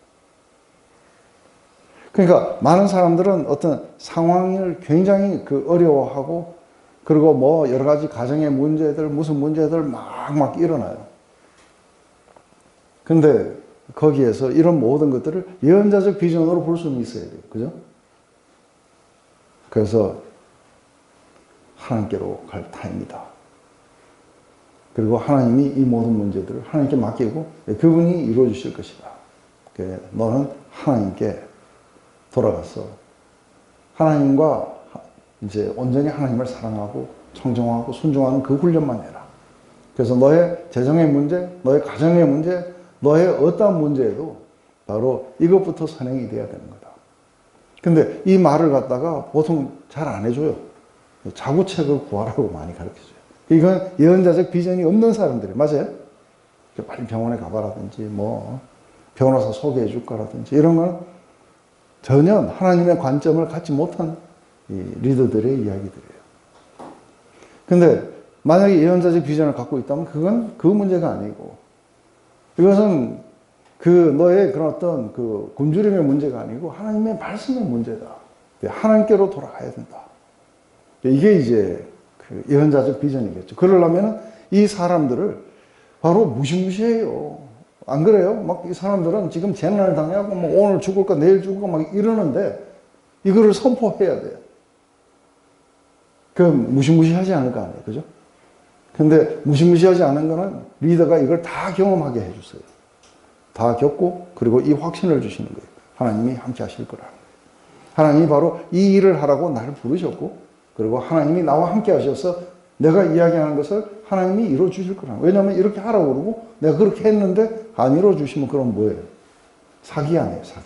그러니까 많은 사람들은 어떤 상황을 굉장히 어려워하고 그리고 뭐 여러 가지 가정의 문제들 무슨 문제들 막 일어나요. 근데 거기에서 이런 모든 것들을 예언자적 비전으로 볼 수는 있어야 돼요. 그죠? 그래서 하나님께로 갈 타입니다. 그리고 하나님이 이 모든 문제들을 하나님께 맡기고 그분이 이루어 주실 것이다. 너는 하나님께 돌아가서 하나님과 이제 온전히 하나님을 사랑하고 청정하고 순종하는 그 훈련만 해라. 그래서 너의 재정의 문제, 너의 가정의 문제, 너의 어떠한 문제에도 바로 이것부터 선행이 돼야 되는 거다. 근데 이 말을 갖다가 보통 잘 안 해줘요. 자구책을 구하라고 많이 가르쳐줘요. 이건 예언자적 비전이 없는 사람들이 맞아요? 빨리 병원에 가봐라든지 뭐 변호사 소개해 줄까라든지 이런 건 전혀 하나님의 관점을 갖지 못한 이 리더들의 이야기들이에요. 근데 만약에 예언자적 비전을 갖고 있다면 그건 그 문제가 아니고 이것은 너의 그런 어떤 굶주림의 문제가 아니고 하나님의 말씀의 문제다. 하나님께로 돌아가야 된다. 이게 이제 예언자적 비전이겠죠. 그러려면 이 사람들을 바로 무시무시해요. 안 그래요? 막 이 사람들은 지금 재난을 당하고 뭐 오늘 죽을까 내일 죽을까 막 이러는데 이거를 선포해야 돼요. 그럼 무시무시하지 않을 거 아니에요. 그죠? 근데 무시무시하지 않은 거는 리더가 이걸 다 경험하게 해주세요. 다 겪고 그리고 이 확신을 주시는 거예요. 하나님이 함께 하실 거라는 거예요. 하나님이 바로 이 일을 하라고 나를 부르셨고 그리고 하나님이 나와 함께 하셔서 내가 이야기하는 것을 하나님이 이루어 주실 거라는 거예요. 왜냐하면 이렇게 하라고 그러고 내가 그렇게 했는데 안 이루어 주시면 그럼 뭐예요? 사기 아니에요, 사기.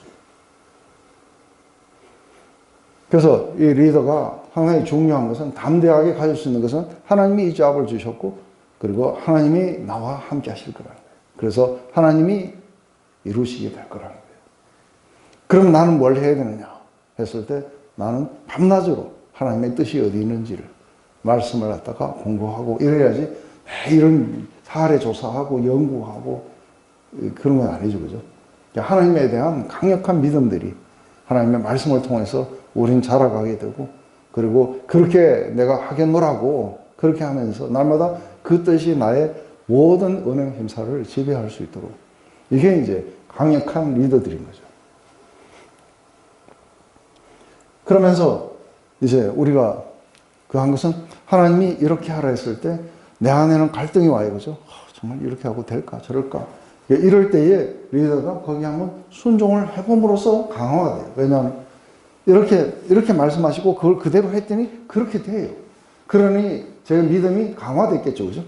그래서 이 리더가 상당히 중요한 것은 담대하게 가질 수 있는 것은 하나님이 이 잡을 주셨고 그리고 하나님이 나와 함께 하실 거라는 거예요. 그래서 하나님이 이루시게 될 거라는 거예요. 그럼 나는 뭘 해야 되느냐 했을 때 나는 밤낮으로 하나님의 뜻이 어디 있는지를 말씀을 갖다가 공부하고 이래야지 이런 사례 조사하고 연구하고 그런 건 아니죠. 그죠? 하나님에 대한 강력한 믿음들이 하나님의 말씀을 통해서 우린 자라가게 되고 그리고 그렇게 내가 하겠노라고 그렇게 하면서 날마다 그 뜻이 나의 모든 은행 힘사를 지배할 수 있도록 이게 이제 강력한 리더들인 거죠. 그러면서 이제 우리가 그 한 것은 하나님이 이렇게 하라 했을 때 내 안에는 갈등이 와요. 그죠? 정말 이렇게 하고 될까 저럴까 이럴 때에 리더가 거기 한번 순종을 해봄으로써 강화가 돼요. 왜냐하면 이렇게 말씀하시고 그걸 그대로 했더니 그렇게 돼요. 그러니 제 믿음이 강화됐겠죠. 그죠?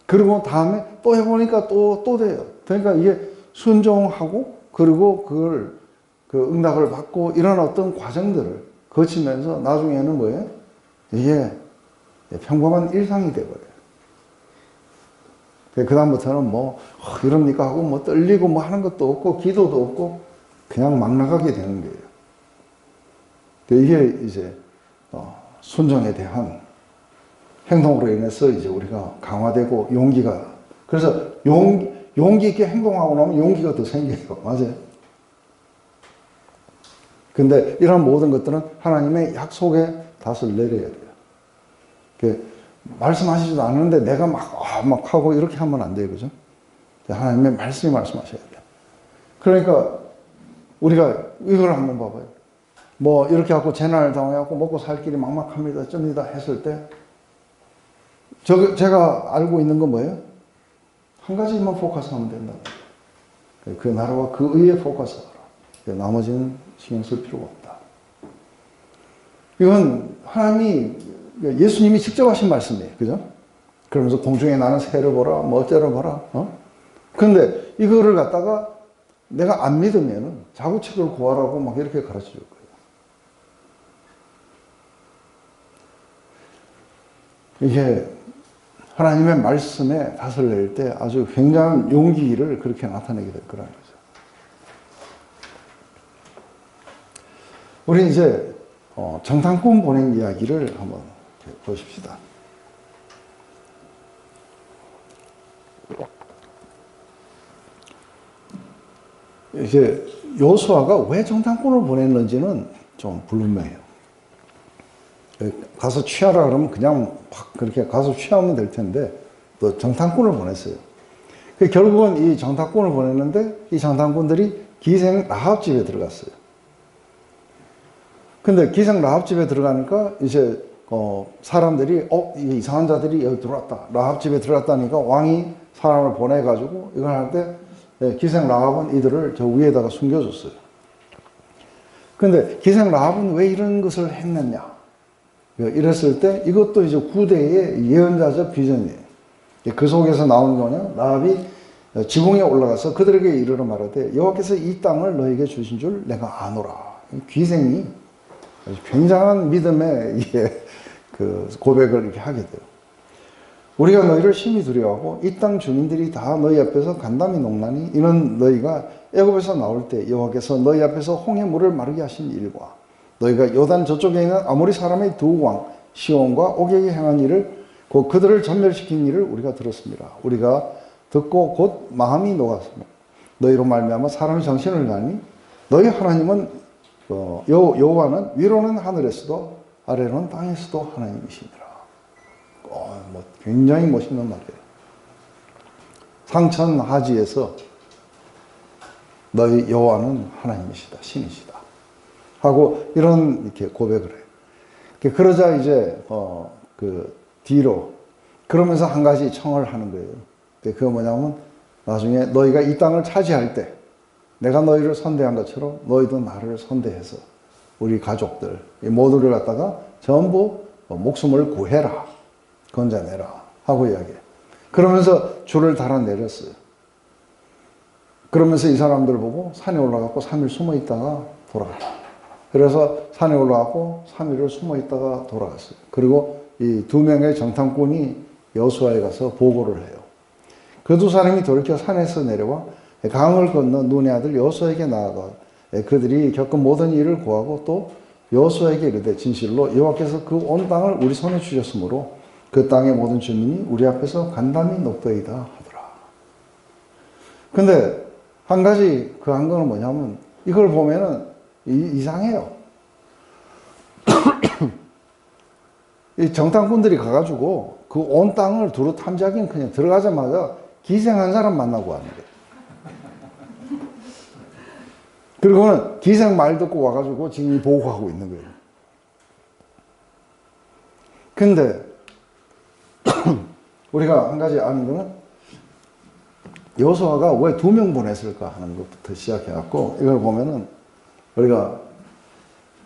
그리고 다음에 또 해보니까 또 돼요. 그러니까 이게 순종하고 그리고 그걸 응답을 받고 이런 어떤 과정들을 거치면서 나중에는 뭐예요? 이게 평범한 일상이 돼버려요. 그다음부터는 뭐 이럽니까 하고 뭐 떨리고 뭐 하는 것도 없고 기도도 없고 그냥 막 나가게 되는 거예요. 이게 이제 순종에 대한 행동으로 인해서 이제 우리가 강화되고 용기가 그래서 용기 있게 행동하고 나면 용기가 더 생겨요. 맞아요. 근데 이런 모든 것들은 하나님의 약속에 닷을 내려야 돼요. 말씀하시지도 않는데 내가 막 하고 이렇게 하면 안 돼요. 그죠? 하나님의 말씀이 말씀하셔야 돼요. 그러니까 우리가 이걸 한번 봐봐요. 뭐 이렇게 하고 재난을 당해갖고 먹고 살 길이 막막합니다. 쩝니다 했을 때 제가 알고 있는 건 뭐예요? 한 가지만 포커스하면 된다. 그 나라와 그 의에 포커스하라. 나머지는 신경 쓸 필요가 없다. 이건 하나님이, 예수님이 직접 하신 말씀이에요. 그죠? 그러면서 공중에 나는 새를 보라, 뭐 어쩌라 보라. 그런데 이거를 갖다가 내가 안 믿으면은 자구책을 구하라고 막 이렇게 가르쳐 줄 거예요. 이게 하나님의 말씀에 닷을 낼 때 아주 굉장한 용기를 그렇게 나타내게 될 거라는 거죠. 우리 이제 정탐꾼 보낸 이야기를 한번 보십시다. 이게 요수아가 왜 정탐꾼을 보냈는지는 좀 불분명해요. 가서 취하라 그러면 그냥 막 그렇게 가서 취하면 될 텐데 또 정탐꾼을 보냈어요. 결국은 이 정탐꾼을 보냈는데 이 정탐꾼들이 기생 라합 집에 들어갔어요. 근데 기생 라합 집에 들어가니까 이제 사람들이 이 이상한 자들이 여기 들어왔다. 라합 집에 들어갔다니까 왕이 사람을 보내가지고 이걸 할 때 기생 라합은 이들을 저 위에다가 숨겨줬어요. 근데 기생 라합은 왜 이런 것을 했느냐? 이랬을 때 이것도 이제 구대의 예언자적 비전이에요. 그 속에서 나오는 거냐? 라합이 지붕에 올라가서 그들에게 이르러 말하되 여호와께서 이 땅을 너에게 주신 줄 내가 아노라. 기생이 굉장한 믿음의 그 고백을 이렇게 하게 돼요. 우리가 너희를 심히 두려워하고 이 땅 주민들이 다 너희 앞에서 간담이 녹나니 이는 너희가 애굽에서 나올 때 여호와께서 너희 앞에서 홍해 물을 마르게 하신 일과 너희가 요단 저쪽에 있는 아모리 사람의 두 왕 시온과 오게게 행한 일을 곧 그들을 전멸시킨 일을 우리가 들었습니다. 우리가 듣고 곧 마음이 녹았습니다. 너희로 말미암아 사람의 정신을 가니 너희 하나님은 여호와는 위로는 하늘에서도 아래로는 땅에서도 하나님이시니라. 굉장히 멋있는 말이에요. 상천하지에서 너희 여호와는 하나님이시다, 신이시다 하고 이런 이렇게 고백을 해요. 그러자 이제 그 뒤로 그러면서 한 가지 청을 하는 거예요. 그게 뭐냐면 나중에 너희가 이 땅을 차지할 때 내가 너희를 선대한 것처럼 너희도 나를 선대해서 우리 가족들 이 모두를 갖다가 전부 목숨을 구해라, 건져내라 하고 이야기해요. 그러면서 줄을 달아 내렸어요. 그러면서 이 사람들 보고 산에 올라가고 3일 숨어 있다가 돌아갔다. 그래서 산에 올라가고 3일을 숨어 있다가 돌아갔어요. 그리고 이 두 명의 정탐꾼이 여호수아에 가서 보고를 해요. 그 두 사람이 돌이켜 산에서 내려와 강을 건너 눈의 아들 여호수아에게 나아가 그들이 겪은 모든 일을 고하고 또 여호수아에게 이르되 진실로 여호와께서 그 온 땅을 우리 손에 주셨으므로 그 땅의 모든 주민이 우리 앞에서 간담이 높더이다 하더라. 근데 한 가지 그 한 거는 뭐냐면 이걸 보면은 이상해요. 이 정탐꾼들이 가가지고 그 온 땅을 두루 탐지하기는 그냥 들어가자마자 기생한 사람 만나고 하는 거예요. 그리고는 기생 말 듣고 와가지고 지금 보고하고 있는 거예요. 근데 우리가 한 가지 아는 거는 여호수아가 왜 2명 보냈을까 하는 것부터 시작해갖고 이걸 보면은 우리가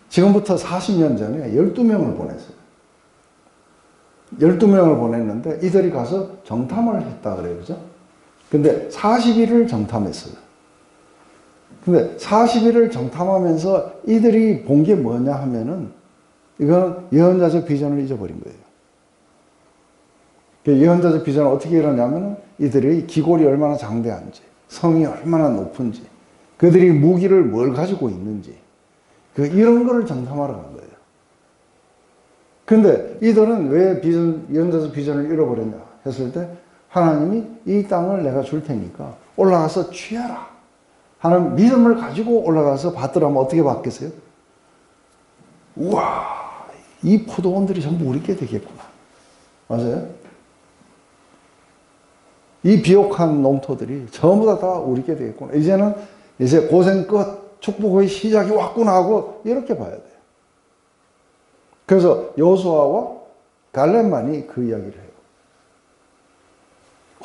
지금부터 40년 전에 12명을 보냈어요. 12명을 보냈는데 이들이 가서 정탐을 했다 그래요. 그죠? 근데 40일을 정탐했어요. 근데 40일을 정탐하면서 이들이 본 게 뭐냐 하면은 이거는 예언자적 비전을 잊어버린 거예요. 그 예언자적 비전은 어떻게 일어나냐면 이들의 기골이 얼마나 장대한지, 성이 얼마나 높은지, 그들이 무기를 뭘 가지고 있는지, 이런 거를 정탐하러 간 거예요. 근데 이들은 왜 예언자적 비전을 잃어버렸냐 했을 때 하나님이 이 땅을 내가 줄 테니까 올라가서 취하라 하는 믿음을 가지고 올라가서 받더라면 어떻게 받겠어요? 우와, 이 포도원들이 전부 우리께 되겠구나. 맞아요? 이 비옥한 농토들이 전부 다 우리께 되겠구나. 이제 고생 끝, 축복의 시작이 왔구나 하고 이렇게 봐야 돼요. 그래서 여호수아와 갈렙만이 그 이야기를 해요.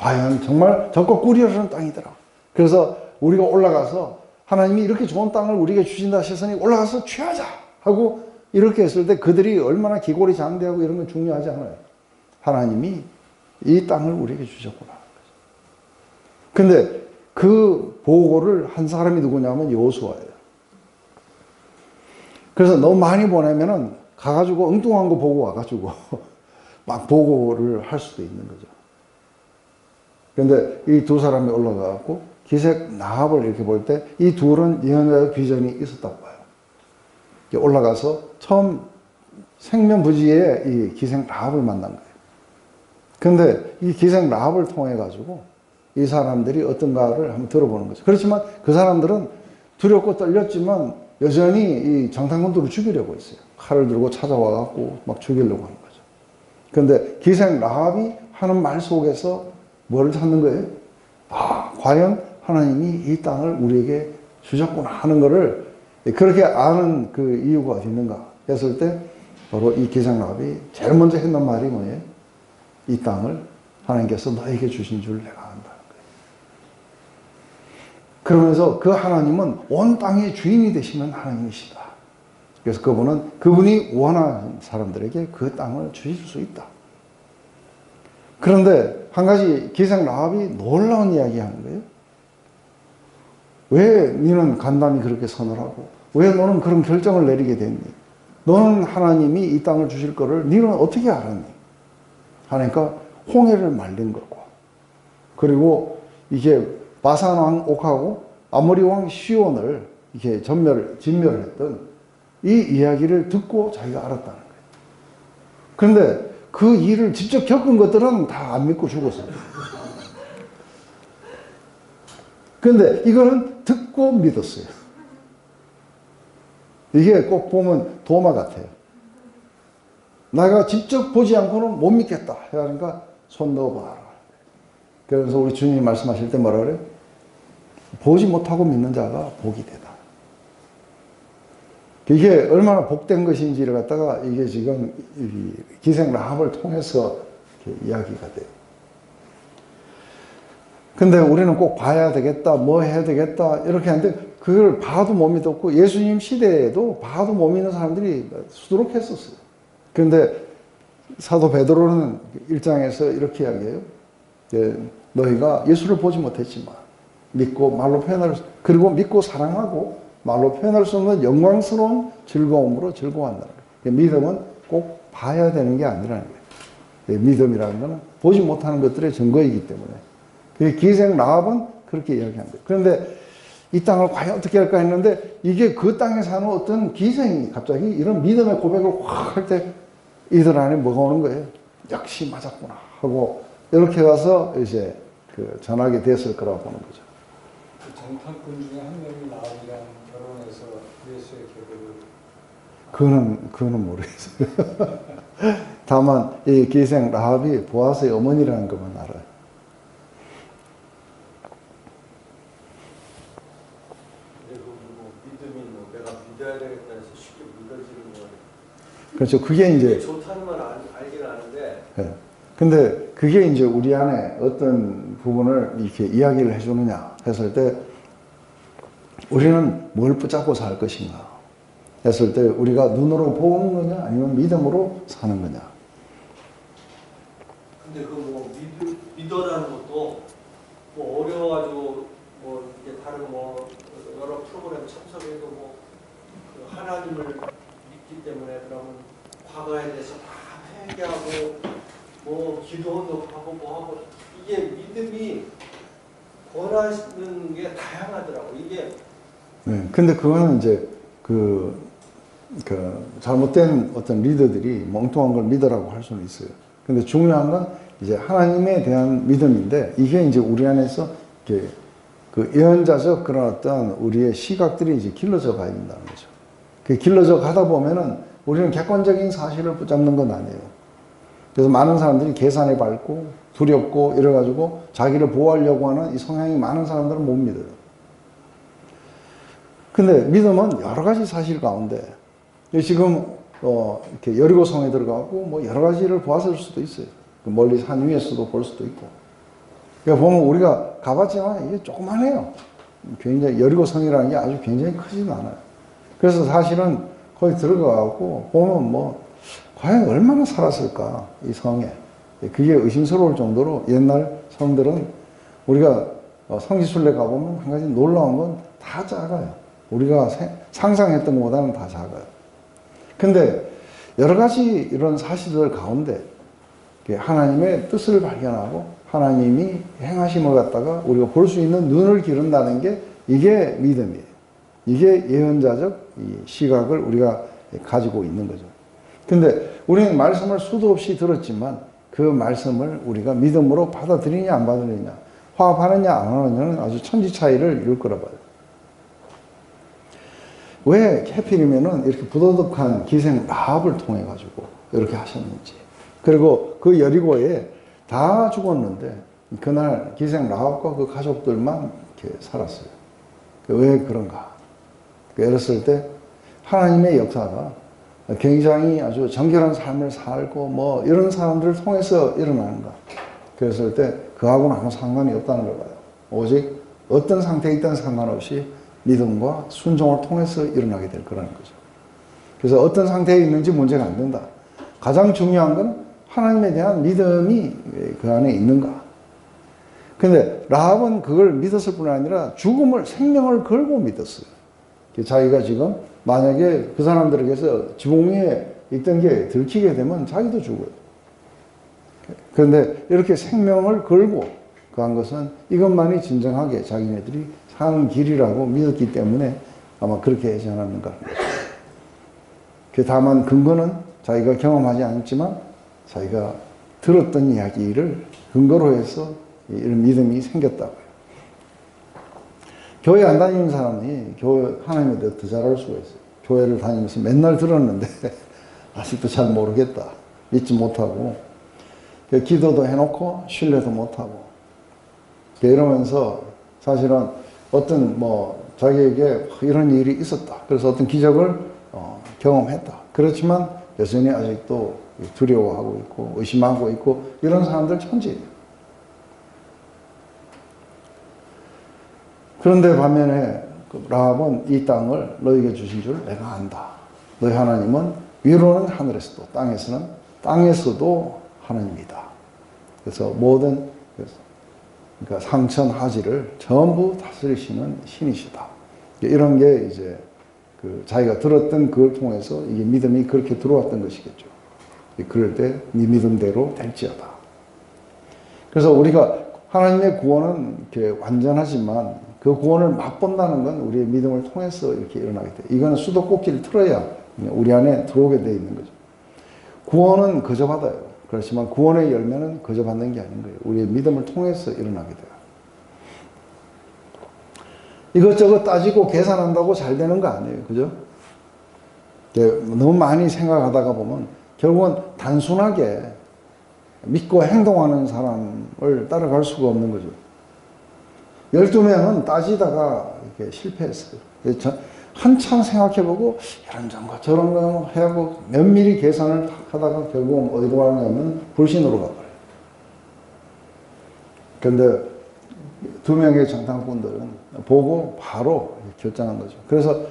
과연 정말 적과 꿀이 흐르는 땅이더라. 그래서 우리가 올라가서 하나님이 이렇게 좋은 땅을 우리에게 주신다 하셨으니 올라가서 취하자 하고 이렇게 했을 때 그들이 얼마나 기골이 장대하고 이런 건 중요하지 않아요. 하나님이 이 땅을 우리에게 주셨구나. 근데 그 보고를 한 사람이 누구냐면 여호수아예요. 그래서 너무 많이 보내면은 가가지고 엉뚱한 거 보고 와가지고 막 보고를 할 수도 있는 거죠. 그런데 이 두 사람이 올라가고 기색 나합을 이렇게 볼 때 이 둘은 예언자의 비전이 있었다고 봐요. 올라가서 처음 생면부지에 이 기생 라합을 만난 거예요. 근데 이 기생 라합을 통해 가지고 이 사람들이 어떤가를 한번 들어보는 거죠. 그렇지만 그 사람들은 두렵고 떨렸지만 여전히 이 장탄군들을 죽이려고 했어요. 칼을 들고 찾아와 갖고 막 죽이려고 하는 거죠. 근데 기생 라합이 하는 말 속에서 뭐를 찾는 거예요? 아, 과연 하나님이 이 땅을 우리에게 주셨구나 하는 거를 그렇게 아는 그 이유가 어디 있는가 했을 때 바로 이 기생 라합이 제일 먼저 했는 말이 뭐예요? 이 땅을 하나님께서 너에게 주신 줄 내가 안다는 거예요. 그러면서 그 하나님은 온 땅의 주인이 되시는 하나님이시다. 그래서 그분이 원하는 사람들에게 그 땅을 주실 수 있다. 그런데 한 가지 기생 라합이 놀라운 이야기 하는 거예요. 왜 너는 간담이 그렇게 선을 하고 왜 너는 그런 결정을 내리게 됐니? 너는 하나님이 이 땅을 주실 거를 너는 어떻게 알았니? 하니까 홍해를 말린 거고 그리고 이게 바산 왕 옥하고 아모리 왕 시온을 이렇게 진멸했던 이 이야기를 듣고 자기가 알았다는 거예요. 그런데 그 일을 직접 겪은 것들은 다 안 믿고 죽었어요. 그런데 이거는 듣고 믿었어요. 이게 꼭 보면 도마 같아요. 내가 직접 보지 않고는 못 믿겠다. 그러니까 손 넣어봐라. 그래서 우리 주님이 말씀하실 때 뭐라 그래요? 보지 못하고 믿는 자가 복이 되다. 이게 얼마나 복된 것인지를 갖다가 이게 지금 기생 라합을 통해서 이렇게 이야기가 돼요. 근데 우리는 꼭 봐야 되겠다, 뭐 해야 되겠다, 이렇게 하는데 그걸 봐도 못 믿었고 예수님 시대에도 봐도 못 믿는 사람들이 수두룩했었어요. 그런데 사도 베드로는 1장에서 이렇게 이야기해요. 너희가 예수를 보지 못했지만 믿고 말로 표현할 수, 그리고 믿고 사랑하고 말로 표현할 수 없는 영광스러운 즐거움으로 즐거워한다는 거예요. 믿음은 꼭 봐야 되는 게 아니라는 거예요. 믿음이라는 것은 보지 못하는 것들의 증거이기 때문에. 기생 라합은 그렇게 이야기한 거예요. 그런데 이 땅을 과연 어떻게 할까 했는데 이게 그 땅에 사는 어떤 기생이 갑자기 이런 믿음의 고백을 확 할 때 이들 안에 뭐가 오는 거예요? 역시 맞았구나 하고 이렇게 가서 이제 그 전하게 됐을 거라고 보는 거죠. 그 정탐꾼 중에 한 명이 라합이랑 결혼해서 예수의 계보를 그거는 모르겠어요. 다만 이 기생 라합이 보아스의 어머니라는 것만 알아요. 근데 믿음이 내가 믿어야 되겠다 해서 쉽게 믿어지는 거예요. 그렇죠. 그게 이제 좋다는 건 알긴 아는데. 네. 근데 그게 이제 우리 안에 어떤 부분을 이렇게 이야기를 해주느냐 했을 때 우리는 뭘 붙잡고 살 것인가 했을 때 우리가 눈으로 보는 거냐 아니면 믿음으로 사는 거냐. 근데 그 믿어라는 것도 뭐 어려워가지고 뭐 이게 다른 뭐 여러 프로그램 참석해도 그 하나님을 믿기 때문에 그러면 과거에 대해서 다 회개하고 뭐 기도도 하고 뭐 하고 이게 믿음이 권하는 게 다양하더라고 이게. 네. 근데 그거는 이제 그 잘못된 어떤 리더들이 멍뚱한 걸 믿으라고 할 수는 있어요. 근데 중요한 건 이제 하나님에 대한 믿음인데 이게 이제 우리 안에서 이렇게 그 예언자적 그런 어떤 우리의 시각들이 이제 길러져 가야 된다는 거죠. 그 길러져 가다 보면은 우리는 객관적인 사실을 붙잡는 건 아니에요. 그래서 많은 사람들이 계산이 밝고 두렵고 이래가지고 자기를 보호하려고 하는 이 성향이 많은 사람들은 못 믿어요. 근데 믿음은 여러 가지 사실 가운데 지금 이렇게 여리고성에 들어가고 뭐 여러 가지를 보았을 수도 있어요. 멀리 산 위에서도 볼 수도 있고. 그러니까 보면 우리가 가봤지만 이게 조그만해요. 굉장히 여리고성이라는 게 아주 굉장히 크진 않아요. 그래서 사실은 거기 들어가고 보면 뭐 과연 얼마나 살았을까 이 성에. 그게 의심스러울 정도로 옛날 성들은 우리가 성지순례 가보면 한 가지 놀라운 건 다 작아요. 우리가 상상했던 것보다는 다 작아요. 근데 여러 가지 이런 사실들 가운데 하나님의 뜻을 발견하고 하나님이 행하심을 갖다가 우리가 볼 수 있는 눈을 기른다는 게 이게 믿음이에요. 이게 예언자적 이 시각을 우리가 가지고 있는 거죠. 근데 우리는 말씀을 수도 없이 들었지만 그 말씀을 우리가 믿음으로 받아들이냐 안 받아들이냐, 화합하느냐 안 하느냐는 아주 천지 차이를 이룰 거라 봐요. 왜 하필이면은 이렇게 부도덕한 기생 라합을 통해 가지고 이렇게 하셨는지. 그리고 그 여리고에 다 죽었는데 그날 기생 라합과 그 가족들만 이렇게 살았어요. 왜 그런가? 그랬을 때 하나님의 역사가 굉장히 아주 정결한 삶을 살고 뭐 이런 사람들을 통해서 일어나는가? 그랬을 때 그하고는 아무 상관이 없다는 걸 봐요. 오직 어떤 상태에 있든 상관없이 믿음과 순종을 통해서 일어나게 될 거라는 거죠. 그래서 어떤 상태에 있는지 문제가 안 된다. 가장 중요한 건 하나님에 대한 믿음이 그 안에 있는가. 근데 라합은 그걸 믿었을 뿐 아니라 죽음을, 생명을 걸고 믿었어요. 자기가 지금 만약에 그 사람들에게서 지붕 위에 있던 게 들키게 되면 자기도 죽어요. 그런데 이렇게 생명을 걸고 그 한 것은 이것만이 진정하게 자기네들이 사는 길이라고 믿었기 때문에 아마 그렇게 하지 않았는가. 다만 근거는 자기가 경험하지 않았지만 자기가 들었던 이야기를 근거로 해서 이런 믿음이 생겼다고요. 교회 안 다니는 사람이 교회 하나님에 대해 더 잘 알 수가 있어요. 교회를 다니면서 맨날 들었는데 아직도 잘 모르겠다. 믿지 못하고 기도도 해놓고 신뢰도 못하고 이러면서 사실은 어떤 뭐 자기에게 이런 일이 있었다. 그래서 어떤 기적을 경험했다. 그렇지만 여전히 아직도 두려워하고 있고 의심하고 있고 이런 사람들 천지예요. 그런데 반면에 라합은 이 땅을 너에게 주신 줄 내가 안다. 너희 하나님은 위로는 하늘에서도 땅에서도 하나님이다. 그래서 모든 그러니까 상천하지를 전부 다스리시는 신이시다. 이런 게 이제 자기가 들었던 그걸 통해서 이게 믿음이 그렇게 들어왔던 것이겠죠. 그럴 때 네 믿음대로 될지어다. 그래서 우리가 하나님의 구원은 이렇게 완전하지만 그 구원을 맛본다는 건 우리의 믿음을 통해서 이렇게 일어나게 돼. 이거는 수도꼭지를 틀어야 우리 안에 들어오게 돼 있는 거죠. 구원은 거저 받아요. 그렇지만 구원의 열매는 거저 받는 게 아닌 거예요. 우리의 믿음을 통해서 일어나게 돼요. 이것저것 따지고 계산한다고 잘 되는 거 아니에요. 그죠? 너무 많이 생각하다가 보면 결국은 단순하게 믿고 행동하는 사람을 따라갈 수가 없는 거죠. 12명은 따지다가 이렇게 실패했어요. 한참 생각해보고 이런 점과 저런 거 해하고 면밀히 계산을 하다가 결국은 어디로 가냐면 불신으로 가버려요. 그런데 2명의 정탐꾼들은 보고 바로 결정한 거죠. 그래서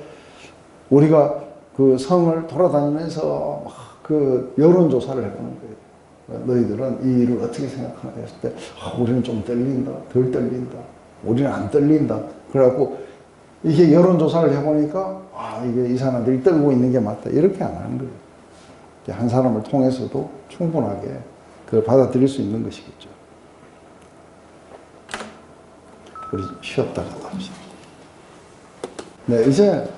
우리가 그 성을 돌아다니면서 그 여론조사를 해보는 거예요. 너희들은 이 일을 어떻게 생각하나 했을 때 우리는 좀 떨린다, 덜 떨린다, 우리는 안 떨린다. 그래갖고 이게 여론조사를 해보니까 이게 이 사람들이 떨고 있는 게 맞다. 이렇게 안 하는 거예요. 한 사람을 통해서도 충분하게 그걸 받아들일 수 있는 것이겠죠. 우리 쉬었다가 합시다. 네, 이제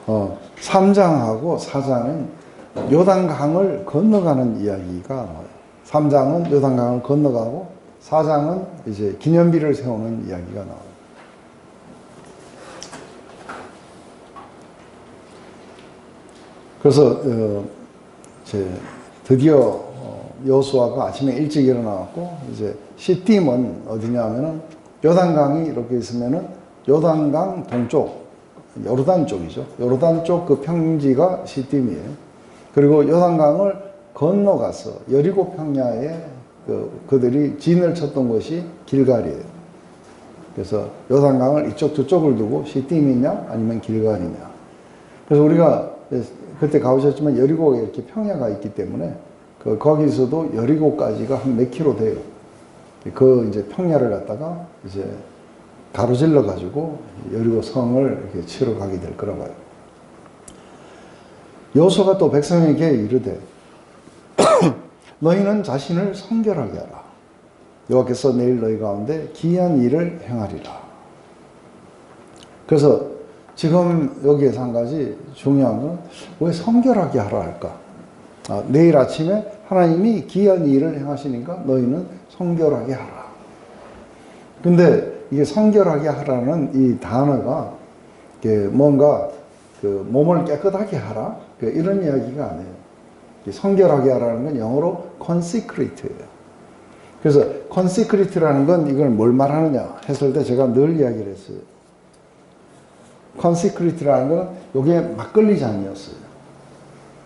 3장하고 4장은 요단강을 건너가는 이야기가 나와요. 3장은 요단강을 건너가고 4장은 이제 기념비를 세우는 이야기가 나와요. 그래서 이제 드디어 여호수아가 아침에 일찍 일어나갖고 이제 시딤은 어디냐면은 요단강이 이렇게 있으면은 요단강 동쪽 요르단 쪽이죠. 요르단 쪽 그 평지가 시딤이에요. 그리고 요단강을 건너가서 여리고 평야에 그들이 진을 쳤던 곳이 길갈이에요. 그래서 요단강을 이쪽 저쪽을 두고 시딤이냐 아니면 길갈이냐. 그래서 우리가 그때 가보셨지만 여리고에 이렇게 평야가 있기 때문에 거기서도 여리고까지가 한 몇 킬로 돼요. 그 이제 평야를 갖다가 이제 가로질러 가지고 여리고 성을 이렇게 치러 가게 될 거라 봐요. 여호수아가 또 백성에게 이르되 너희는 자신을 성결하게 하라. 여호와께서 내일 너희 가운데 기이한 일을 행하리라. 그래서 지금 여기에서 한 가지 중요한 건 왜 성결하게 하라 할까? 내일 아침에 하나님이 기이한 일을 행하시니까 너희는 성결하게 하라. 근데 이게 성결하게 하라는 이 단어가 뭔가 그 몸을 깨끗하게 하라 이런 이야기가 아니에요. 성결하게 하라는 건 영어로 consecrate예요. 그래서 consecrate라는 건 이걸 뭘 말하느냐 했을 때 제가 늘 이야기를 했어요. consecrate라는 건 이게 막걸리 잔이었어요.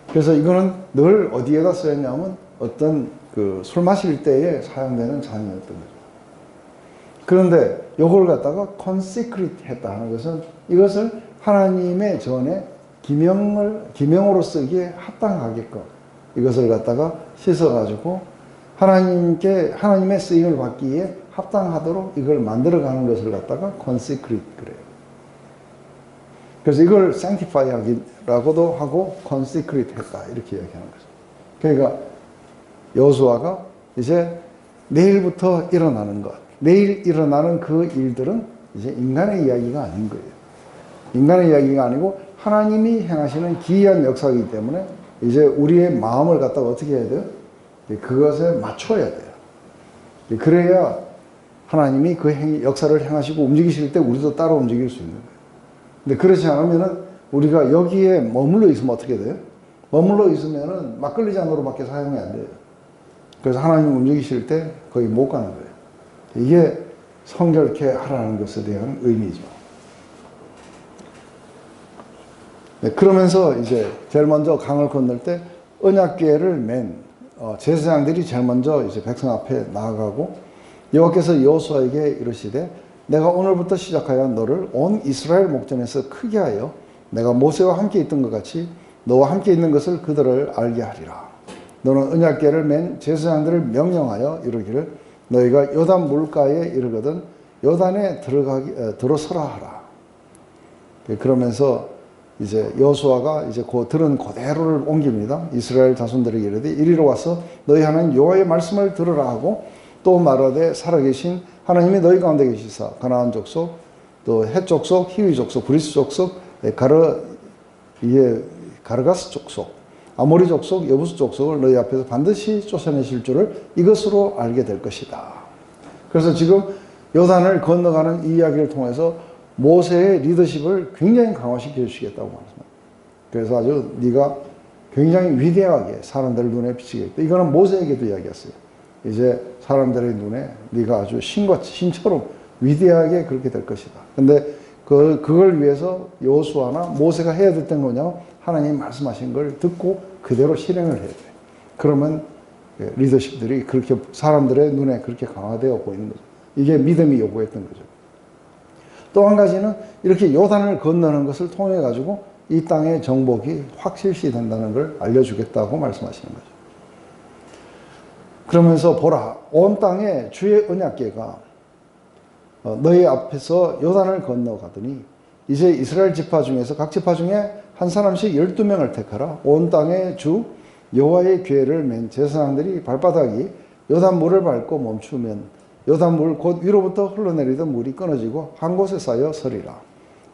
그래서 이거는 늘 어디에다 쓰였냐면 어떤 그 술 마실 때에 사용되는 잔이었던 거죠. 그런데 이걸 갖다가 consecrate 했다 하는 것은 이것을 하나님의 전에 기명으로 쓰기에 합당하게끔 이것을 갖다가 씻어가지고 하나님의 쓰임을 받기에 합당하도록 이걸 만들어가는 것을 갖다가 consecrate 그래요. 그래서 이걸 sanctify 하기라고도 하고 consecrate 했다 이렇게 이야기하는 거죠. 그러니까 여호수아가 이제 내일부터 일어나는 것, 내일 일어나는 그 일들은 이제 인간의 이야기가 아닌 거예요. 인간의 이야기가 아니고 하나님이 행하시는 기이한 역사이기 때문에 이제 우리의 마음을 갖다가 어떻게 해야 돼요? 그것에 맞춰야 돼요. 그래야 하나님이 그 역사를 행하시고 움직이실 때 우리도 따라 움직일 수 있는 거예요. 근데 그렇지 않으면은 우리가 여기에 머물러 있으면 어떻게 돼요? 머물러 있으면은 막걸리 잔으로밖에 사용이 안 돼요. 그래서 하나님 움직이실 때 거의 못 가는 거예요. 이게 성결케 하라는 것에 대한 의미죠. 네, 그러면서 이제 제일 먼저 강을 건널 때 언약궤를 맨 제사장들이 제일 먼저 이제 백성 앞에 나아가고 여호와께서 여호수아에게 이르시되 내가 오늘부터 시작하여 너를 온 이스라엘 목전에서 크게 하여 내가 모세와 함께 있던 것 같이 너와 함께 있는 것을 그들을 알게 하리라. 너는 언약궤를 맨 제사장들을 명령하여 이르기를 너희가 요단 물가에 이르거든 요단에 들어서라 하라. 그러면서 이제 여호수아가 이제 그 들은 그대로를 옮깁니다. 이스라엘 자손들에게 이르되 이리로 와서 너희 하나님 여호와의 말씀을 들으라 하고 또 말하되 살아계신 하나님이 너희 가운데 계시사 가나안 족속 또 헷 족속 히위 족속 브리스 족속 가르가스 족속 아모리 족속 여부스 족속을 너희 앞에서 반드시 쫓아내실 줄을 이것으로 알게 될 것이다. 그래서 지금 요단을 건너가는 이 이야기를 통해서 모세의 리더십을 굉장히 강화시켜 주시겠다고 말합니다. 그래서 아주 네가 굉장히 위대하게 사람들 눈에 비치겠다. 이거는 모세에게도 이야기했어요. 이제 사람들의 눈에 네가 아주 신처럼 위대하게 그렇게 될 것이다. 근데 그걸 위해서 여호수아나 모세가 해야 됐던 거냐? 하나님 말씀하신 걸 듣고 그대로 실행을 해야 돼. 그러면 리더십들이 그렇게 사람들의 눈에 그렇게 강화되어 보이는 거죠. 이게 믿음이 요구했던 거죠. 또 한 가지는 이렇게 요단을 건너는 것을 통해 가지고 이 땅의 정복이 확실시 된다는 걸 알려주겠다고 말씀하시는 거죠. 그러면서 보라, 온 땅에 주의 언약궤가 너희 앞에서 요단을 건너가더니 이제 이스라엘 지파 중에서 각 지파 중에 한 사람씩 12명을 택하라. 온 땅에 주 여호와의 궤를 맨 제사장들이 발바닥이 요단 물을 밟고 멈추면 요단 물 곧 위로부터 흘러내리던 물이 끊어지고 한 곳에 쌓여 서리라.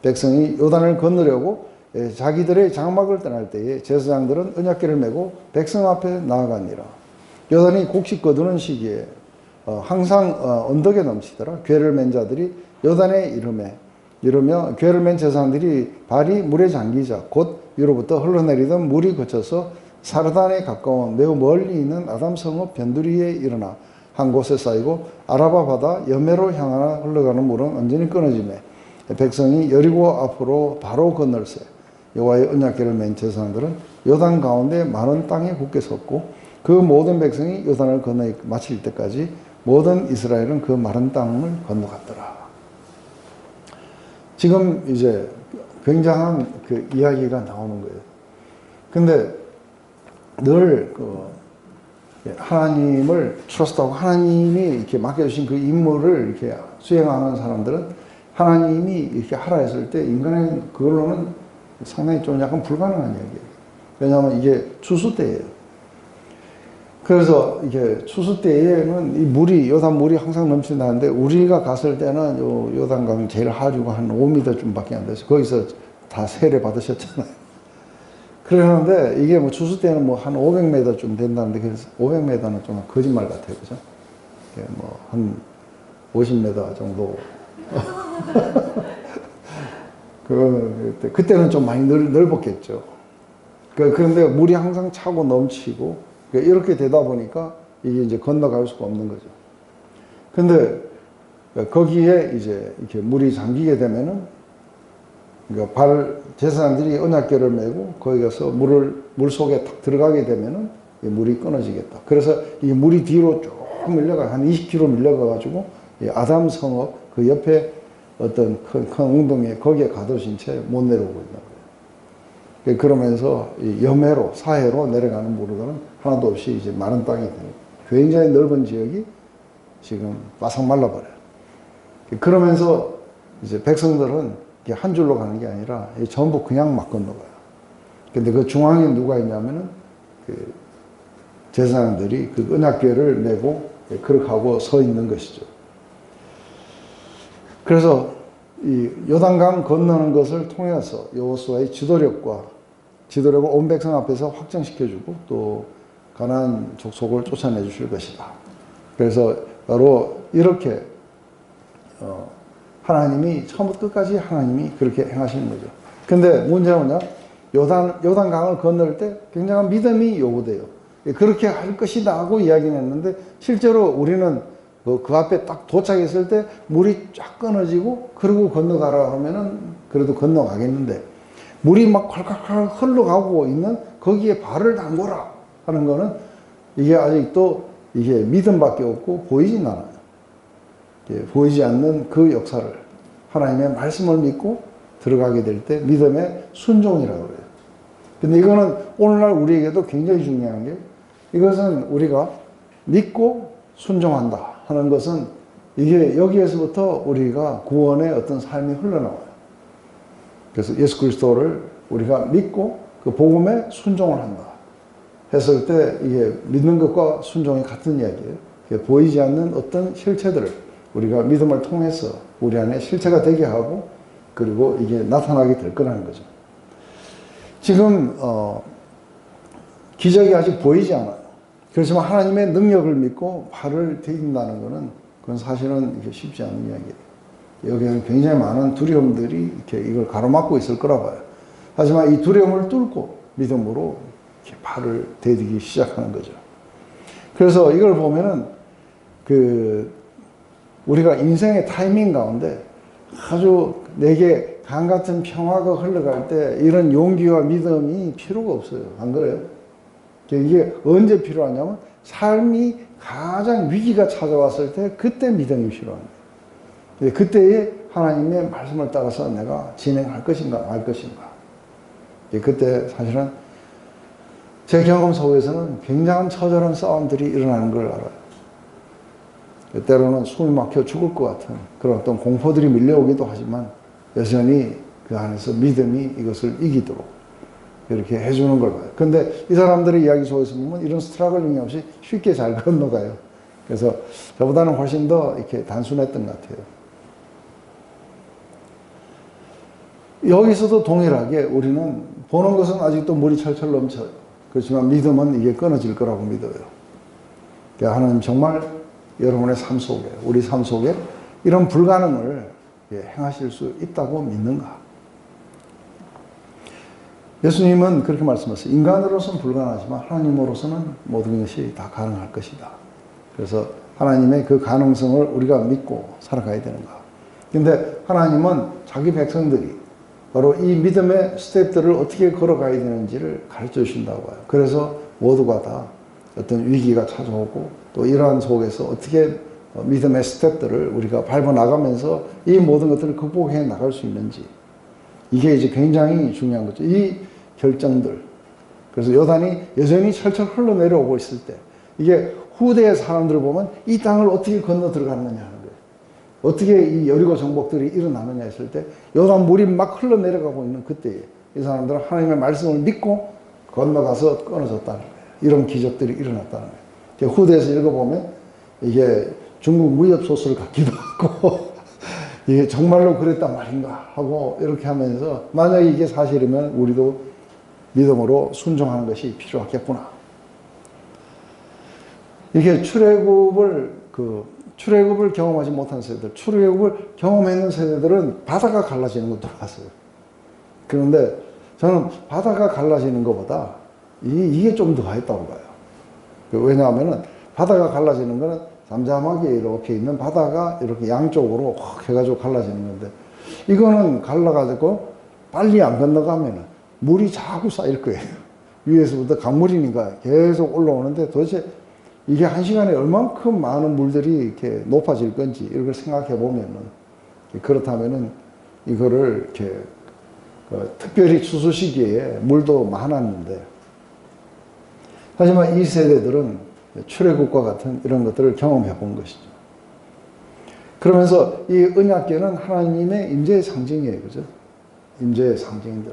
백성이 요단을 건너려고 자기들의 장막을 떠날 때에 제사장들은 언약궤를 메고 백성 앞에 나아가니라. 요단이 곡식 거두는 시기에 항상 언덕에 넘치더라. 궤를 맨 자들이 요단에 이르며 궤를 맨 제사장들이 발이 물에 잠기자 곧 위로부터 흘러내리던 물이 거쳐서 사르단에 가까운 매우 멀리 있는 아담 성읍 변두리에 일어나 한 곳에 쌓이고 아라바 바다 여매로 향하여 흘러가는 물은 완전히 끊어지매 백성이 여리고 앞으로 바로 건널세. 여호와의 언약궤를 맨 제사장들은 요단 가운데 많은 땅에 굳게 섰고 그 모든 백성이 요단을 건너 마칠 때까지 모든 이스라엘은 그 마른 땅을 건너갔더라. 지금 이제 굉장한 그 이야기가 나오는 거예요. 근데 늘 하나님을 트러스트하고 하나님이 이렇게 맡겨주신 그 임무를 이렇게 수행하는 사람들은 하나님이 이렇게 하라 했을 때 인간의 그걸로는 상당히 좀 약간 불가능한 이야기예요. 왜냐하면 이게 추수 때예요. 그래서 이게 추수 때에는 이 물이, 요단 물이 항상 넘친다는데 우리가 갔을 때는 요 요단강 제일 하류가 한 5m 쯤밖에 안 돼서 거기서 다 세례 받으셨잖아요. 그러는데 이게 뭐 추수 때는 뭐 한 500m쯤 된다는데 그래서 500m는 좀 거짓말 같아요. 그죠? 뭐 한 50m 정도. 그때는 좀 많이 넓었겠죠. 그런데 물이 항상 차고 넘치고 이렇게 되다 보니까 이게 이제 건너갈 수가 없는 거죠. 근데 거기에 이제 이렇게 물이 잠기게 되면은 제사장들이 언약궤를 메고 거기 가서 물 속에 탁 들어가게 되면은 이 물이 끊어지겠다. 그래서 이 물이 뒤로 쭉 밀려가 한 20km 밀려가 가지고 아담 성읍 그 옆에 어떤 큰 웅덩이에 거기에 가두신 채 못 내려오고 있는 거예요. 그러면서 염해로 사해로 내려가는 물들은 하나도 없이 이제 마른 땅이 되는 굉장히 넓은 지역이 지금 바삭 말라버려요. 그러면서 이제 백성들은 한 줄로 가는 게 아니라 전부 그냥 막 건너가요. 근데 그 중앙에 누가 있냐면은 그 제사장들이 그 언약궤를 메고 그렇게 하고 서 있는 것이죠. 그래서 이 요단강 건너는 것을 통해서 여호수아의 지도력을 온 백성 앞에서 확정시켜주고 또 가나안 족속을 쫓아내 주실 것이다. 그래서 바로 이렇게 하나님이 처음부터 끝까지 하나님이 그렇게 행하시는 거죠. 근데 문제는 뭐냐? 요단강을 건널 때 굉장한 믿음이 요구돼요. 그렇게 할 것이다 하고 이야기는 했는데 실제로 우리는 그 앞에 딱 도착했을 때 물이 쫙 끊어지고 그러고 건너가라 하면은 그래도 건너가겠는데 물이 막 콸콸콸 흘러가고 있는 거기에 발을 담궈라 하는 거는 이게 아직도 이게 믿음밖에 없고 보이진 않아요. 보이지 않는 그 역사를 하나님의 말씀을 믿고 들어가게 될 때 믿음의 순종이라고 그래요. 근데 이거는 오늘날 우리에게도 굉장히 중요한 게 이것은 우리가 믿고 순종한다 하는 것은 이게 여기에서부터 우리가 구원의 어떤 삶이 흘러나와요. 그래서 예수 그리스도를 우리가 믿고 그 복음에 순종을 한다 했을 때 이게 믿는 것과 순종이 같은 이야기예요. 보이지 않는 어떤 실체들을 우리가 믿음을 통해서 우리 안에 실체가 되게 하고 그리고 이게 나타나게 될 거라는 거죠. 지금 기적이 아직 보이지 않아요. 그렇지만 하나님의 능력을 믿고 발을 디딘다는 것은 그건 사실은 이게 쉽지 않은 이야기예요. 여기에는 굉장히 많은 두려움들이 이렇게 이걸 가로막고 있을 거라 봐요. 하지만 이 두려움을 뚫고 믿음으로 이렇게 발을 디디기 시작하는 거죠. 그래서 이걸 보면은 우리가 인생의 타이밍 가운데 아주 내게 강 같은 평화가 흘러갈 때 이런 용기와 믿음이 필요가 없어요. 안 그래요? 이게 언제 필요하냐면 삶이 가장 위기가 찾아왔을 때 그때 믿음이 필요한 거예요. 그때에 하나님의 말씀을 따라서 내가 진행할 것인가 말 것인가. 그때 사실은 제 경험 속에서는 굉장한 처절한 싸움들이 일어나는 걸 알아요. 때로는 숨이 막혀 죽을 것 같은 그런 어떤 공포들이 밀려오기도 하지만 여전히 그 안에서 믿음이 이것을 이기도록 이렇게 해주는 걸 봐요. 근데 이 사람들의 이야기 속에서 보면 이런 스트러글링이 없이 쉽게 잘 건너가요. 그래서 저보다는 훨씬 더 이렇게 단순했던 것 같아요. 여기서도 동일하게 우리는 보는 것은 아직도 물이 철철 넘쳐요. 그렇지만 믿음은 이게 끊어질 거라고 믿어요. 그러니까 하나님 정말 여러분의 삶 속에, 우리 삶 속에 이런 불가능을 행하실 수 있다고 믿는가? 예수님은 그렇게 말씀하셨어요. 인간으로서는 불가능하지만 하나님으로서는 모든 것이 다 가능할 것이다. 그래서 하나님의 그 가능성을 우리가 믿고 살아가야 되는가? 근데 하나님은 자기 백성들이 바로 이 믿음의 스텝들을 어떻게 걸어가야 되는지를 가르쳐 주신다고 해요. 그래서 모두가 다 어떤 위기가 찾아오고 또 이러한 속에서 어떻게 믿음의 스텝들을 우리가 밟아 나가면서 이 모든 것들을 극복해 나갈 수 있는지, 이게 이제 굉장히 중요한 거죠. 이 결정들. 그래서 요단이 여전히 철철 흘러내려오고 있을 때, 이게 후대의 사람들을 보면 이 땅을 어떻게 건너 들어가느냐 하는 거예요. 어떻게 이 여리고 정복들이 일어나느냐 했을 때, 요단 물이 막 흘러내려가고 있는 그때에 이 사람들은 하나님의 말씀을 믿고 건너가서 끊어졌다는 거예요. 이런 기적들이 일어났다는 거예요. 후대에서 읽어보면 이게 중국 무협 소설 같기도 하고 이게 정말로 그랬단 말인가 하고 이렇게 하면서, 만약에 이게 사실이면 우리도 믿음으로 순종하는 것이 필요하겠구나. 이게 출애굽을 경험하지 못한 세대들, 출애굽을 경험했는 세대들은 바다가 갈라지는 것도 봤어요. 그런데 저는 바다가 갈라지는 것보다 이게 좀 더 했다고 봐요. 왜냐하면은 바다가 갈라지는 거는 잠잠하게 이렇게 있는 바다가 이렇게 양쪽으로 확 해가지고 갈라지는 건데, 이거는 갈라가지고 빨리 안 건너가면은 물이 자꾸 쌓일 거예요. 위에서부터 강물이니까 계속 올라오는데, 도대체 이게 한 시간에 얼만큼 많은 물들이 이렇게 높아질 건지 이걸 생각해 보면은, 그렇다면은 이거를 이렇게 특별히 추수 시기에 물도 많았는데, 하지만 이 세대들은 출애굽과 같은 이런 것들을 경험해 본 것이죠. 그러면서 이 언약궤는 하나님의 임재의 상징이에요. 그죠? 임재의 상징들.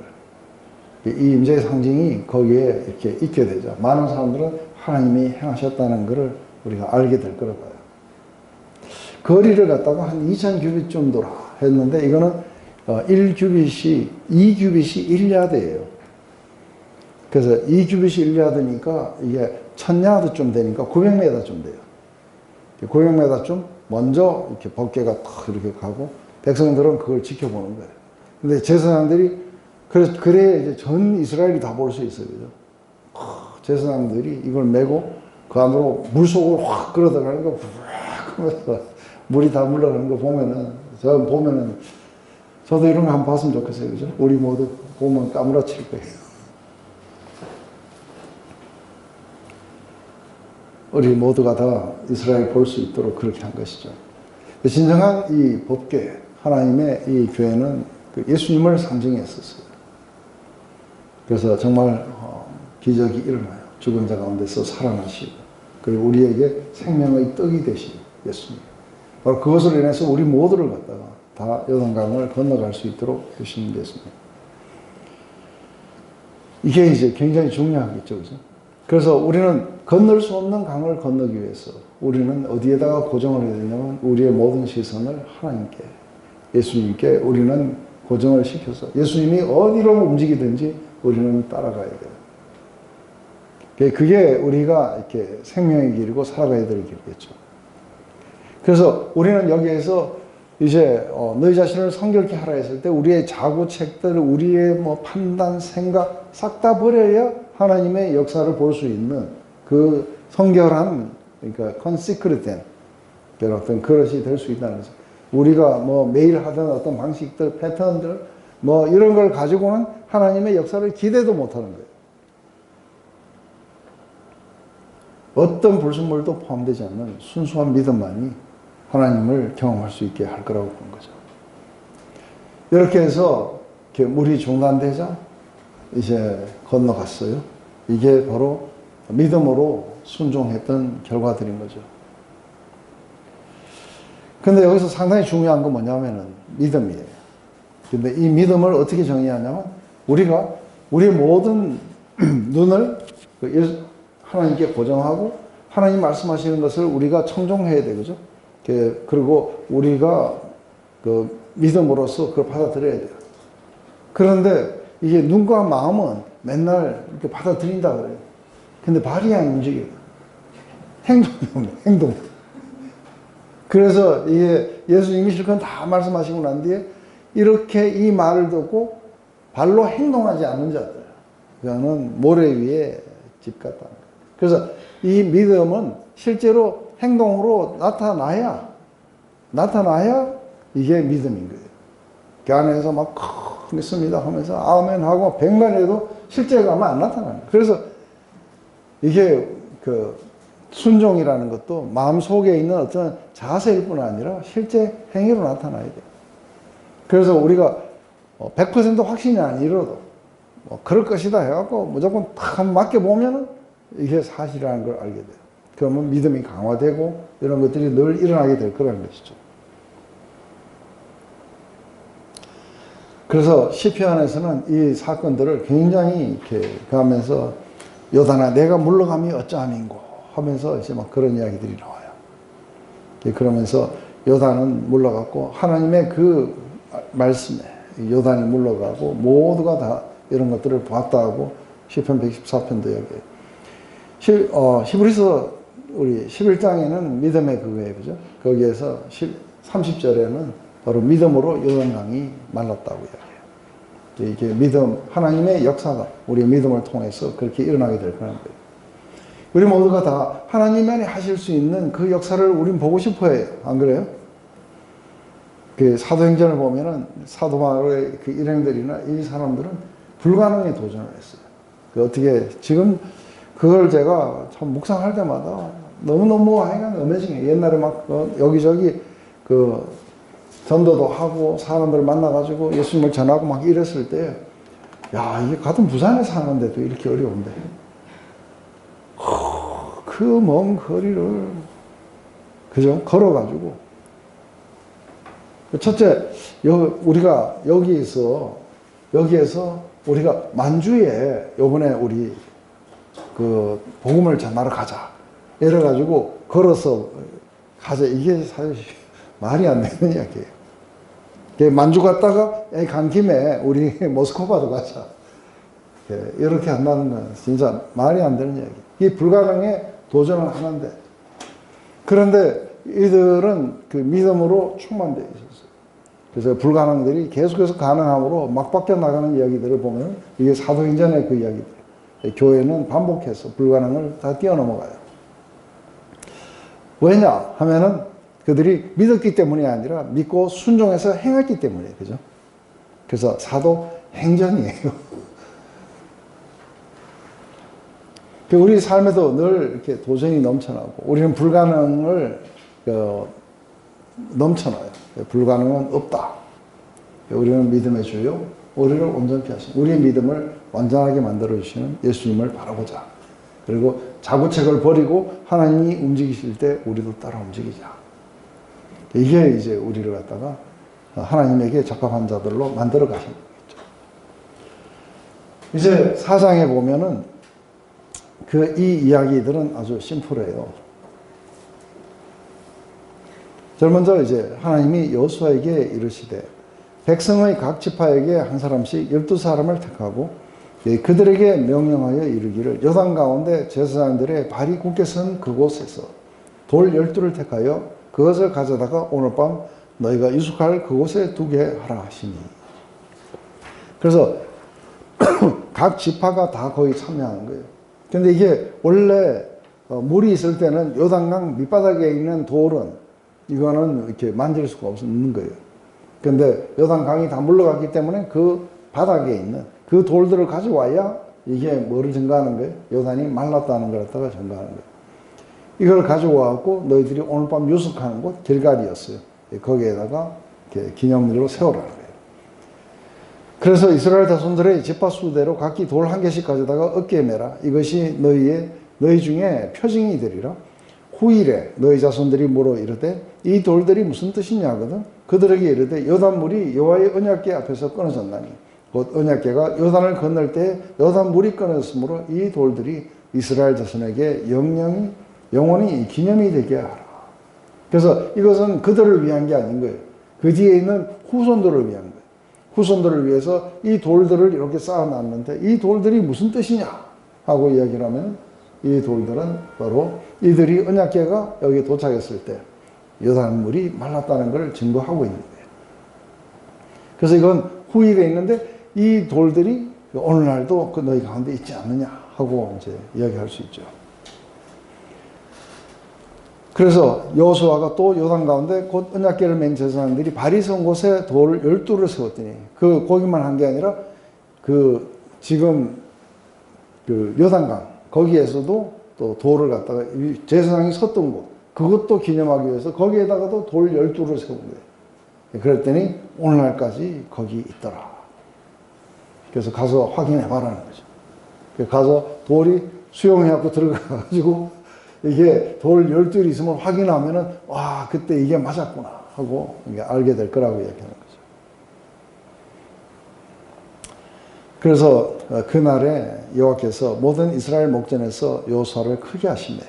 이 임재의 상징이 거기에 이렇게 있게 되죠. 많은 사람들은 하나님이 행하셨다는 것을 우리가 알게 될 거라고 봐요. 거리를 갖다가 한 2000규빗 정도라 했는데, 이거는 1규빗이, 2규빗이 1야드예요. 그래서 2규빗이 1야드니까 이게 1000야드쯤 되니까 900m쯤 돼요. 900m쯤 먼저 이렇게 법궤가 탁 이렇게 가고, 백성들은 그걸 지켜보는 거예요. 근데 제사장들이, 그래야 이제 전 이스라엘이 다 볼 수 있어요. 그죠? 제사장들이 이걸 메고 그 안으로 물 속으로 확 끌어 들어가는 거, 확 하면서 물이 다 물러가는 거 보면은, 저도 이런 거 한번 봤으면 좋겠어요. 그죠? 우리 모두 보면 까무라칠 거예요. 우리 모두가 다 이스라엘 볼 수 있도록 그렇게 한 것이죠. 진정한 이 법궤, 하나님의 이 교회는 예수님을 상징했었어요. 그래서 정말 기적이 일어나요. 죽은 자 가운데서 살아나시고, 그리고 우리에게 생명의 떡이 되신 예수님. 바로 그것을 인해서 우리 모두를 갖다가 다 요단강을 건너갈 수 있도록 해주신 예수님. 이게 이제 굉장히 중요하겠죠. 그죠? 그래서 우리는 건널 수 없는 강을 건너기 위해서 우리는 어디에다가 고정을 해야 되냐면, 우리의 모든 시선을 하나님께, 예수님께 우리는 고정을 시켜서 예수님이 어디로 움직이든지 우리는 따라가야 돼요. 그게 우리가 이렇게 생명의 길이고 살아가야 될 길이겠죠. 그래서 우리는 여기에서 이제 너희 자신을 성결케 하라 했을 때, 우리의 자구책들, 우리의 뭐 판단, 생각 싹 다 버려야 하나님의 역사를 볼 수 있는 그 성결한, 그러니까 consecrated 어떤 그릇이 될 수 있다는 거죠. 우리가 뭐 매일 하던 어떤 방식들, 패턴들 뭐 이런 걸 가지고는 하나님의 역사를 기대도 못하는 거예요. 어떤 불순물도 포함되지 않는 순수한 믿음만이 하나님을 경험할 수 있게 할 거라고 보는 거죠. 이렇게 해서 이렇게 물이 중단되자 이제 건너갔어요. 이게 바로 믿음으로 순종했던 결과들인 거죠. 근데 여기서 상당히 중요한 건 뭐냐면은 믿음이에요. 근데 이 믿음을 어떻게 정의하냐면, 우리가 우리의 모든 눈을 하나님께 고정하고 하나님 말씀하시는 것을 우리가 청종해야 되죠. 그리고 우리가 그 믿음으로써 그걸 받아들여야 돼요. 그런데 이게 눈과 마음은 맨날 이렇게 받아들인다 그래요. 근데 발이 안 움직여요. 행동이 없네, 행동. 그래서 이게 예수님이 실컷 다 말씀하시고 난 뒤에 이렇게 이 말을 듣고 발로 행동하지 않는 자들, 그거는 모래 위에 집 같다. 그래서 이 믿음은 실제로 행동으로 나타나야 이게 믿음인 거예요. 그 안에서 막 믿습니다 하면서 아멘 하고 100만 해도 실제가 아마 안 나타나요. 그래서 이게 순종이라는 것도 마음속에 있는 어떤 자세일 뿐 아니라 실제 행위로 나타나야 돼요. 그래서 우리가 100% 확신이 아니라도 뭐 그럴 것이다 해갖고 무조건 탁 한번 맡겨보면은 이게 사실이라는 걸 알게 돼요. 그러면 믿음이 강화되고 이런 것들이 늘 일어나게 될 거라는 것이죠. 그래서 시편에서는 이 사건들을 굉장히 이렇게 가면서 요단아 내가 물러감이 어쩌함인고 하면서 이제 막 그런 이야기들이 나와요. 그러면서 요단은 물러갔고 하나님의 그 말씀에 요단이 물러가고 모두가 다 이런 것들을 봤다고 시편 114편도 이야기해요. 히브리서 우리 11장에는 믿음의 그거예요. 그죠? 거기에서 30절에는 바로 믿음으로 요단강이 말랐다고 이야기해요. 이게 믿음, 하나님의 역사가 우리의 믿음을 통해서 그렇게 일어나게 될 거라는 거예요. 우리 모두가 다 하나님만이 하실 수 있는 그 역사를 우린 보고 싶어 해요. 안 그래요? 그 사도행전을 보면은 사도 바울의 그 일행들이나 이 사람들은 불가능에 도전을 했어요. 그 어떻게, 지금 그걸 제가 참 묵상할 때마다 너무너무 하여간 어메이징해요. 옛날에 막 여기저기 그 전도도 하고 사람들 만나가지고 예수님을 전하고 막 이랬을 때, 야, 이게 같은 부산에 사는데도 이렇게 어려운데. 그 먼 거리를, 그죠? 걸어가지고. 첫째, 우리가 여기에서 우리가 만주에 요번에 우리 그 복음을 전하러 가자. 이래가지고 걸어서 가자. 이게 사실 말이 안 되는 이야기예요. 만주 갔다가 간 김에 우리 모스크바도 가자. 이렇게 한다는 건 진짜 말이 안 되는 이야기. 이 불가능에 도전을 하는데, 그런데 이들은 그 믿음으로 충만되어 있었어요. 그래서 불가능들이 계속해서 가능함으로 막 바뀌어 나가는 이야기들을 보면 이게 사도행전의 그 이야기들. 교회는 반복해서 불가능을 다 뛰어넘어가요. 왜냐 하면은 그들이 믿었기 때문이 아니라 믿고 순종해서 행했기 때문이에요. 그죠? 그래서 사도행전이에요. 우리 삶에도 늘 이렇게 도전이 넘쳐나고, 우리는 불가능을 넘쳐나요. 불가능은 없다. 우리는 믿음의 주요, 우리를 온전케 하신, 우리의 믿음을 완전하게 만들어주시는 예수님을 바라보자. 그리고 자구책을 버리고 하나님이 움직이실 때 우리도 따라 움직이자. 이게 이제 우리를 갖다가 하나님에게 적합한 자들로 만들어 가시는 거죠. 이제 4장에 보면은 이 이야기들은 아주 심플해요. 제일 먼저 이제 하나님이 여호수아에게 이르시되 백성의 각 지파에게 한 사람씩 12사람을 택하고 그들에게 명령하여 이르기를 요단 가운데 제사장들의 발이 굳게 선 그곳에서 돌 12를 택하여 그것을 가져다가 오늘 밤 너희가 유숙할 그곳에 두게 하라 하시니. 그래서 각 지파가 다 거의 참여하는 거예요. 근데 이게 원래 물이 있을 때는 요단강 밑바닥에 있는 돌은 이거는 이렇게 만질 수가 없는 거예요. 근데 요단강이 다 물러갔기 때문에 그 바닥에 있는 그 돌들을 가져와야 이게 뭐를 증가하는 거예요? 요단이 말랐다는 걸 갖다가 증가하는 거예요. 이걸 가져와갖고 너희들이 오늘 밤 유숙하는 곳 길갈이었어요. 거기에다가 이렇게 기념일로 세우라는 거예요. 그래서 이스라엘 자손들의 지파 수대로 각기 돌 한 개씩 가져다가 어깨에 매라. 이것이 너희 중에 표징이 되리라. 후일에 너희 자손들이 물어 이르되 이 돌들이 무슨 뜻이냐 하거든. 그들에게 이르되 요단물이 여호와의 언약궤 앞에서 끊어졌나니 곧 언약궤가 요단을 건널 때 요단물이 끊어졌으므로 이 돌들이 이스라엘 자손에게 영원히 기념이 되게 하라. 그래서 이것은 그들을 위한 게 아닌 거예요. 그 뒤에 있는 후손들을 위한 거예요. 후손들을 위해서 이 돌들을 이렇게 쌓아놨는데 이 돌들이 무슨 뜻이냐 하고 이야기를 하면 이 돌들은 바로 이들이 언약궤가 여기 도착했을 때 요단물이 말랐다는 걸 증거하고 있는 거예요. 그래서 이건 후일에 있는데 이 돌들이 오늘날도 그 너희 가운데 있지 않느냐 하고 이제 이야기할 수 있죠. 그래서 여호수아가 또 요단 가운데 곧 언약궤를 맨 제사장들이 발이 선 곳에 돌 12를 세웠더니 거기만 한 게 아니라 지금 요단강 거기에서도 또 돌을 갖다가 이 제사장이 섰던 곳, 그것도 기념하기 위해서 거기에다가도 돌 12를 세운 거예요. 그랬더니 오늘날까지 거기 있더라. 그래서 가서 확인해 봐라는 거죠. 가서 돌이 수용해갖고 들어가가지고 이게 돌 12이 있으면 확인하면은 와, 그때 이게 맞았구나 하고 이게 알게 될 거라고 얘기하는 거죠. 그래서 그날에 여호와께서 모든 이스라엘 목전에서 여호수아를 크게 하시매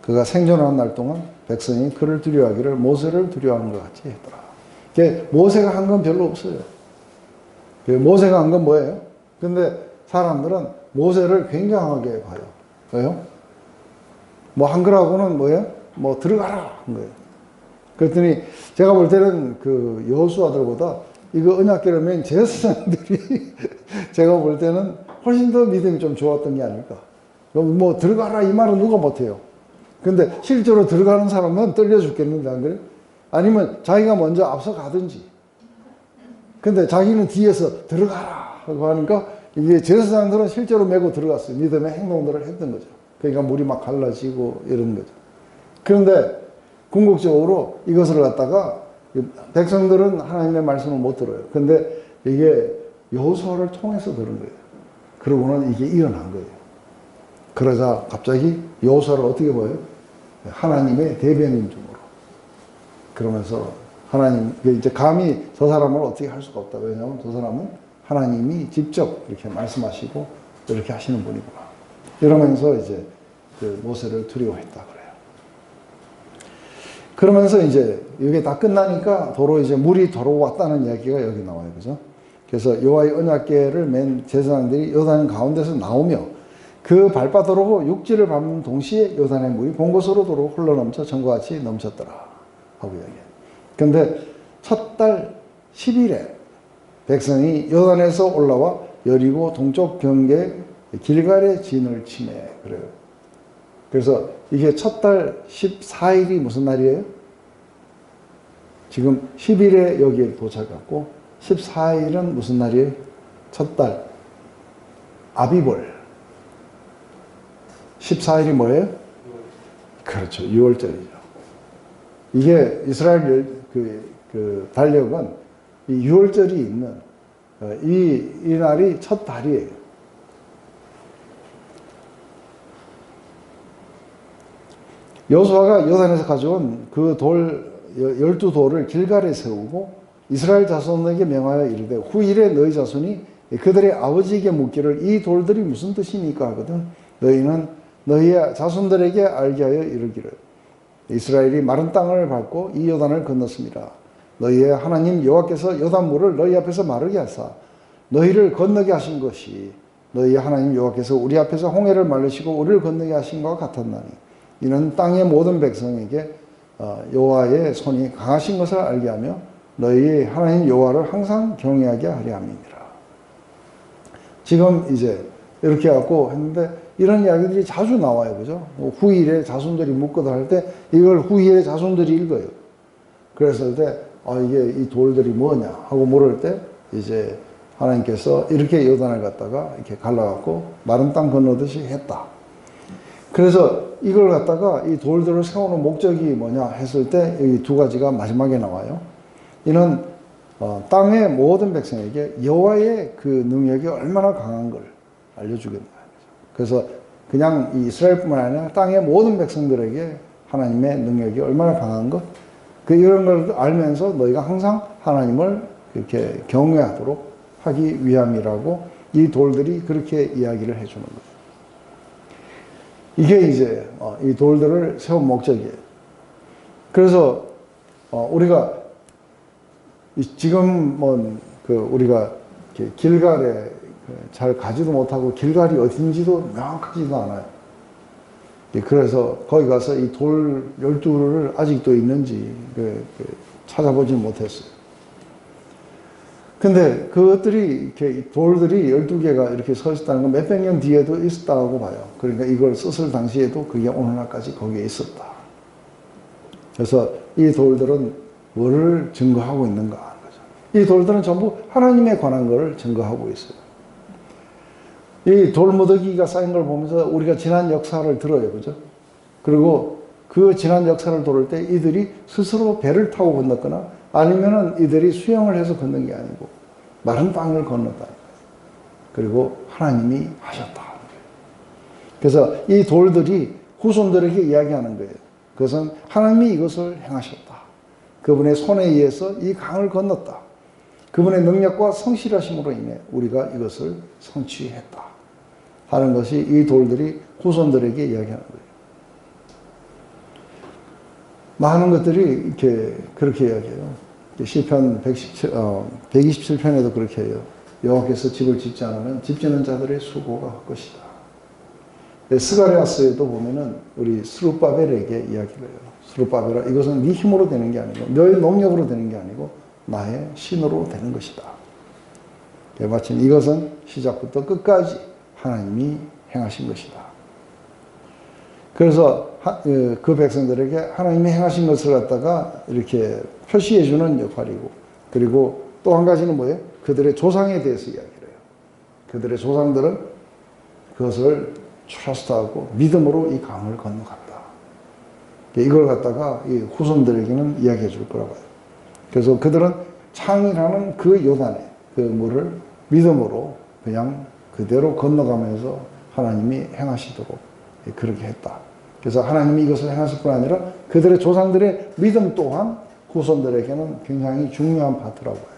그가 생존하는 날 동안 백성이 그를 두려워하기를 모세를 두려워하는 것 같이 했더라. 모세가 한 건 별로 없어요. 모세가 한 건 뭐예요? 근데 사람들은 모세를 굉장하게 봐요. 왜요? 뭐 한 거라고는 뭐예요? 뭐 들어가라 한 거예요. 그랬더니 제가 볼 때는 그 여호수아들보다 이거 언약궤를 맨 제사장들이 제가 볼 때는 훨씬 더 믿음이 좀 좋았던 게 아닐까. 뭐 들어가라 이 말은 누가 못해요. 근데 실제로 들어가는 사람은 떨려 죽겠는데 안 그래요? 아니면 자기가 먼저 앞서 가든지. 근데 자기는 뒤에서 들어가라 하고 하니까 이게 제사장들은 실제로 메고 들어갔어요. 믿음의 행동들을 했던 거죠. 그러니까 물이 막 갈라지고 이런 거죠. 그런데 궁극적으로 이것을 갖다가 백성들은 하나님의 말씀을 못 들어요. 근데 이게 여호수아를 통해서 들은 거예요. 그러고는 이게 일어난 거예요. 그러자 갑자기 여호수아를 어떻게 보여요? 하나님의 대변인 중으로. 그러면서 하나님, 이제 감히 저 사람을 어떻게 할 수가 없다. 왜냐하면 저 사람은 하나님이 직접 이렇게 말씀하시고 이렇게 하시는 분이구나. 이러면서 이제 그 모세를 두려워했다 그래요. 그러면서 이제 이게 다 끝나니까 도로 이제 물이 들어왔다는 이야기가 여기 나와요. 그죠? 그래서 여호와의 언약궤를 맨 제사장들이 요단 가운데서 나오며 그 발바닥으로 육지를 밟는 동시에 요단의 물이 본 곳으로 도로 흘러넘쳐 전과 같이 넘쳤더라 하고 이야기해요. 근데 첫 달 10일에 백성이 요단에서 올라와 여리고 동쪽 경계 길갈의 진을 치매 그래요. 그래서 이게 첫 달 14일이 무슨 날이에요? 지금 10일에 여기에 도착했고 14일은 무슨 날이에요? 첫 달 아비볼. 14일이 뭐예요? 그렇죠. 6월절이죠. 이게 이스라엘 그 달력은 이 6월절이 있는 이 날이 첫 달이에요. 여호수아가 요단에서 가져온 그 돌 12돌을 길갈에 세우고 이스라엘 자손에게 명하여 이르되 후일에 너희 자손이 그들의 아버지에게 묻기를 이 돌들이 무슨 뜻입니까 하거든 너희는 너희의 자손들에게 알게 하여 이르기를 이스라엘이 마른 땅을 밟고 이 요단을 건넜습니다. 너희의 하나님 여호와께서 요단물을 너희 앞에서 마르게 하사 너희를 건너게 하신 것이 너희의 하나님 여호와께서 우리 앞에서 홍해를 말르시고 우리를 건너게 하신 것과 같았나니 이는 땅의 모든 백성에게 여호와의 손이 강하신 것을 알게 하며 너희 하나님 여호와를 항상 경외하게 하려 함이니라. 지금 이제 이렇게 해갖고 했는데 이런 이야기들이 자주 나와요. 그죠? 후일에 자손들이 묻거든 할 때 이걸 후일에 자손들이 읽어요. 그랬을 때 이게 이 돌들이 뭐냐 하고 물을 때 이제 하나님께서 이렇게 요단을 갖다가 이렇게 갈라갖고 마른 땅 건너듯이 했다. 그래서 이걸 갖다가 이 돌들을 세우는 목적이 뭐냐 했을 때 여기 두 가지가 마지막에 나와요. 이는 땅의 모든 백성에게 여호와의 그 능력이 얼마나 강한 걸 알려주겠다. 그래서 그냥 이 이스라엘뿐만 아니라 땅의 모든 백성들에게 하나님의 능력이 얼마나 강한 것, 이런 걸 알면서 너희가 항상 하나님을 이렇게 경외하도록 하기 위함이라고 이 돌들이 그렇게 이야기를 해주는 거예요. 이게 이제 이 돌들을 세운 목적이에요. 그래서 우리가 지금 우리가 길갈에 잘 가지도 못하고 길갈이 어딘지도 명확하지도 않아요. 그래서 거기 가서 이 돌 12를 아직도 있는지 찾아보지 못했어요. 근데 그것들이 이렇게 돌들이 12개가 이렇게 서 있었다는 건 몇백 년 뒤에도 있었다고 봐요. 그러니까 이걸 썼을 당시에도 그게 오늘날까지 거기에 있었다. 그래서 이 돌들은 뭐를 증거하고 있는가 하는 거죠. 이 돌들은 전부 하나님에 관한 것을 증거하고 있어요. 이 돌무더기가 쌓인 걸 보면서 우리가 지난 역사를 들어요. 그죠? 그리고 그 지난 역사를 돌을 때 이들이 스스로 배를 타고 건넜거나 아니면은 이들이 수영을 해서 건넌 게 아니고 마른 땅을 건넜다. 그리고 하나님이 하셨다. 그래서 이 돌들이 후손들에게 이야기하는 거예요. 그것은 하나님이 이것을 행하셨다. 그분의 손에 의해서 이 강을 건넜다. 그분의 능력과 성실하심으로 인해 우리가 이것을 성취했다. 하는 것이 이 돌들이 후손들에게 이야기하는 거예요. 많은 것들이 이렇게 그렇게 이야기해요. 시편 127편에도 그렇게 해요. 여호와께서 집을 짓지 않으면 집짓는 자들의 수고가 할 것이다. 스가랴서에도 보면은 우리 스룹바벨에게 이야기를 해요. 스룹바벨아, 이것은 네 힘으로 되는 게 아니고 너의 농력으로 되는 게 아니고 나의 신으로 되는 것이다. 마침 이것은 시작부터 끝까지 하나님이 행하신 것이다. 그래서 그 백성들에게 하나님이 행하신 것을 갖다가 이렇게 표시해 주는 역할이고, 그리고 또 한 가지는 뭐예요? 그들의 조상에 대해서 이야기를 해요. 그들의 조상들은 그것을 트러스트하고 믿음으로 이 강을 건너갔다. 이걸 갖다가 이 후손들에게는 이야기해 줄 거라고 해요. 그래서 그들은 창이라는 그 요단에 그 물을 믿음으로 그냥 그대로 건너가면서 하나님이 행하시도록 그렇게 했다. 그래서 하나님이 이것을 행하실 뿐 아니라 그들의 조상들의 믿음 또한 후손들에게는 굉장히 중요한 파트라고 해요.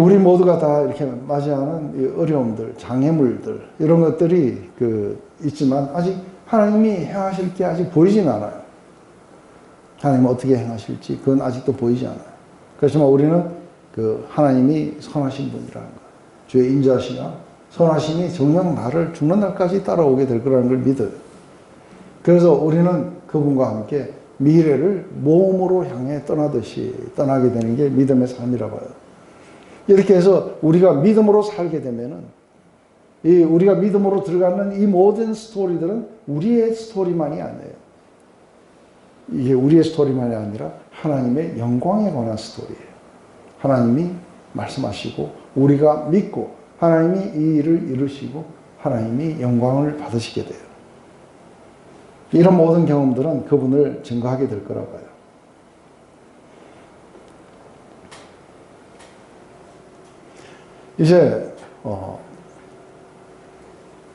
우리 모두가 다 이렇게 맞이하는 어려움들, 장애물들, 이런 것들이 있지만 아직 하나님이 행하실 게 아직 보이진 않아요. 하나님은 어떻게 행하실지 그건 아직도 보이지 않아요. 그렇지만 우리는 하나님이 선하신 분이라는 것, 주의 인자시나 선하심이 정녕 나를 죽는 날까지 따라오게 될 거라는 걸 믿어요. 그래서 우리는 그분과 함께 미래를 모험으로 향해 떠나듯이 떠나게 되는 게 믿음의 삶이라고 해요. 이렇게 해서 우리가 믿음으로 살게 되면은 우리가 믿음으로 들어가는 이 모든 스토리들은 우리의 스토리만이 아니에요. 이게 우리의 스토리만이 아니라 하나님의 영광에 관한 스토리예요. 하나님이 말씀하시고 우리가 믿고 하나님이 이 일을 이루시고 하나님이 영광을 받으시게 돼요. 이런 모든 경험들은 그분을 증거하게 될 거라고 해요. 이제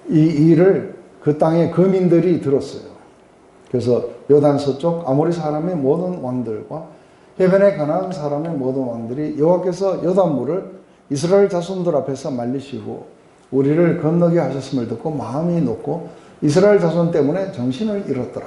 이 일을 그 땅의 거민들이 들었어요. 그래서 요단 서쪽 아모리 사람의 모든 왕들과 해변에 가나안 사람의 모든 왕들이 여호와께서 요단물을 이스라엘 자손들 앞에서 말리시고 우리를 건너게 하셨음을 듣고 마음이 높고 이스라엘 자손 때문에 정신을 잃었더라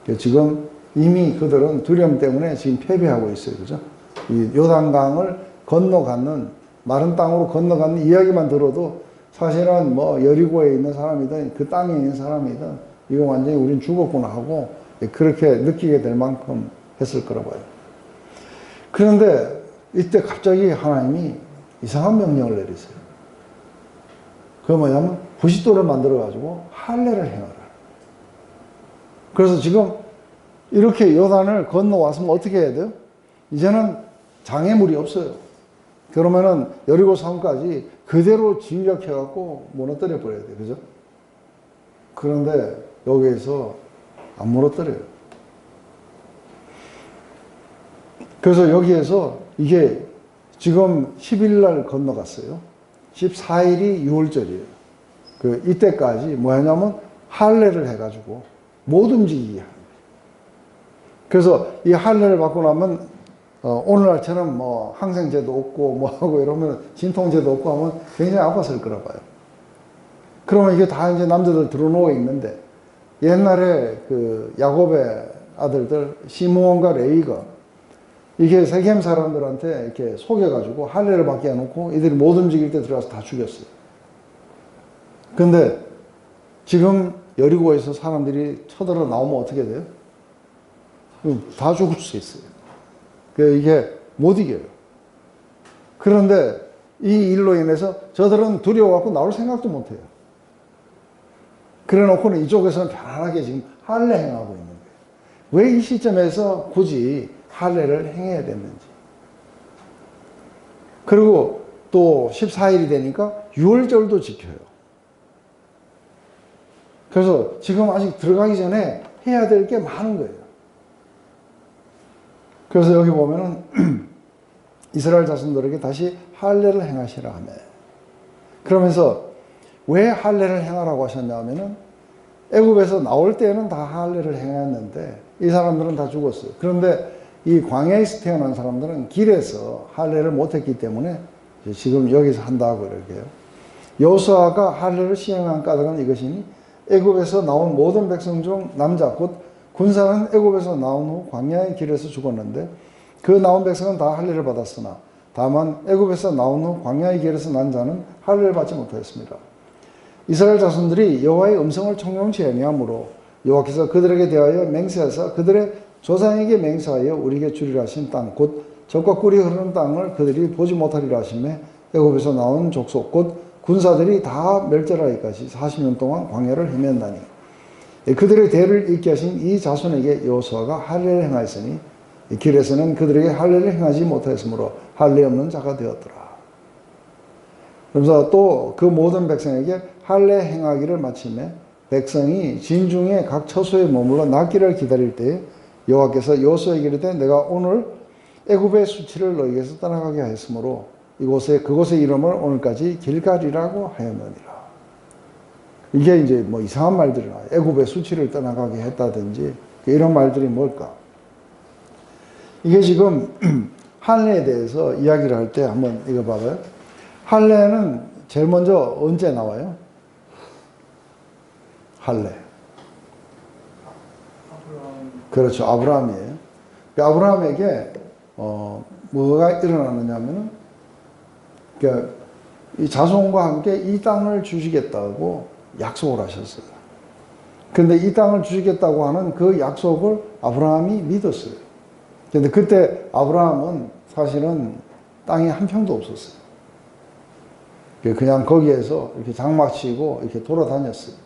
그래요. 지금 이미 그들은 두려움 때문에 지금 패배하고 있어요. 그죠? 이 요단강을 건너가는 마른 땅으로 건너가는 이야기만 들어도 사실은 뭐 여리고에 있는 사람이든 그 땅에 있는 사람이든 이거 완전히 우린 죽었구나 하고 그렇게 느끼게 될 만큼 했을 거라고 해요. 그런데 이때 갑자기 하나님이 이상한 명령을 내리세요. 그게 뭐냐면 부싯돌을 만들어 가지고 할례를 행하라. 그래서 지금 이렇게 요단을 건너왔으면 어떻게 해야 돼요? 이제는 장애물이 없어요. 그러면은 여리고 성까지 그대로 진격해 갖고 무너뜨려 버려야 돼요. 그죠? 그런데 여기에서 안 무너뜨려요. 그래서 여기에서 이게 지금 10일 날 건너갔어요. 14일이 6월절이에요. 이때까지 뭐냐면 할례를 해가지고 못 움직이게 하는 거예요. 그래서 이 할례를 받고 나면 오늘날처럼 뭐 항생제도 없고 뭐 하고 이러면 진통제도 없고 하면 굉장히 아팠을 거라 봐요. 그러면 이게 다 이제 남자들 들어누워 있는데 옛날에 야곱의 아들들 시므온과 레위가 이게 세겜 사람들한테 이렇게 속여가지고 할례를 받게 해놓고 이들이 못 움직일 때 들어가서 다 죽였어요. 근데 지금 여리고에서 사람들이 쳐들어 나오면 어떻게 돼요? 다 죽을 수 있어요. 이게 못 이겨요. 그런데 이 일로 인해서 저들은 두려워갖고 나올 생각도 못 해요. 그래 놓고는 이쪽에서는 편안하게 지금 할례 행하고 있는 거예요. 왜 이 시점에서 굳이 할례를 행해야 됐는지. 그리고 또 14일이 되니까 유월절도 지켜요. 그래서 지금 아직 들어가기 전에 해야 될 게 많은 거예요. 그래서 여기 보면은 이스라엘 자손들에게 다시 할례를 행하시라 하며, 그러면서 왜 할례를 행하라고 하셨냐 하면은 애굽에서 나올 때는 다 할례를 행했는데 이 사람들은 다 죽었어요. 그런데 이 광야에서 태어난 사람들은 길에서 할례를 못했기 때문에 지금 여기서 한다고 이렇게요. 여호수아가 할례를 시행한 까닭은 이것이니 애굽에서 나온 모든 백성 중 남자 곧 군사는 애굽에서 나온 후 광야의 길에서 죽었는데 그 나온 백성은 다 할례를 받았으나 다만 애굽에서 나온 후 광야의 길에서 난 자는 할례를 받지 못하였습니다. 이스라엘 자손들이 여호와의 음성을 청종치 아니하므로 여호와께서 그들에게 대하여 맹세하사 그들의 조상에게 맹세하여 우리에게 주리라 하신 땅 곧 젖과 꿀이 흐르는 땅을 그들이 보지 못하리라 하시매 애굽에서 나온 족속 곧 군사들이 다 멸절하기까지 40년 동안 광야를 헤맨다니 그들의 대를 잇게 하신 이 자손에게 여호수아가 할례를 행하였으니 길에서는 그들에게 할례를 행하지 못하였으므로 할례 없는 자가 되었더라. 그러면서 또 그 모든 백성에게 할례 행하기를 마치매 백성이 진중에 각 처소에 머물러 낫기를 기다릴 때에 여호와께서 여호수아에게 이르되 내가 오늘 애굽의 수치를 너희에게서 떠나가게 하였으므로 그곳의 이름을 오늘까지 길갈이라고 하였느니라. 이게 이제 뭐 이상한 말들이 나와요. 애굽의 수치를 떠나가게 했다든지 이런 말들이 뭘까? 이게 지금 할례에 대해서 이야기를 할 때 한번 이거 봐봐요. 할례는 제일 먼저 언제 나와요? 할례. 그렇죠. 아브라함이에요. 아브라함에게 뭐가 일어나느냐면은 그러니까 이 자손과 함께 이 땅을 주시겠다고 약속을 하셨어요. 그런데 이 땅을 주시겠다고 하는 그 약속을 아브라함이 믿었어요. 그런데 그때 아브라함은 사실은 땅에 한 평도 없었어요. 그냥 거기에서 이렇게 장막 치고 이렇게 돌아다녔어요.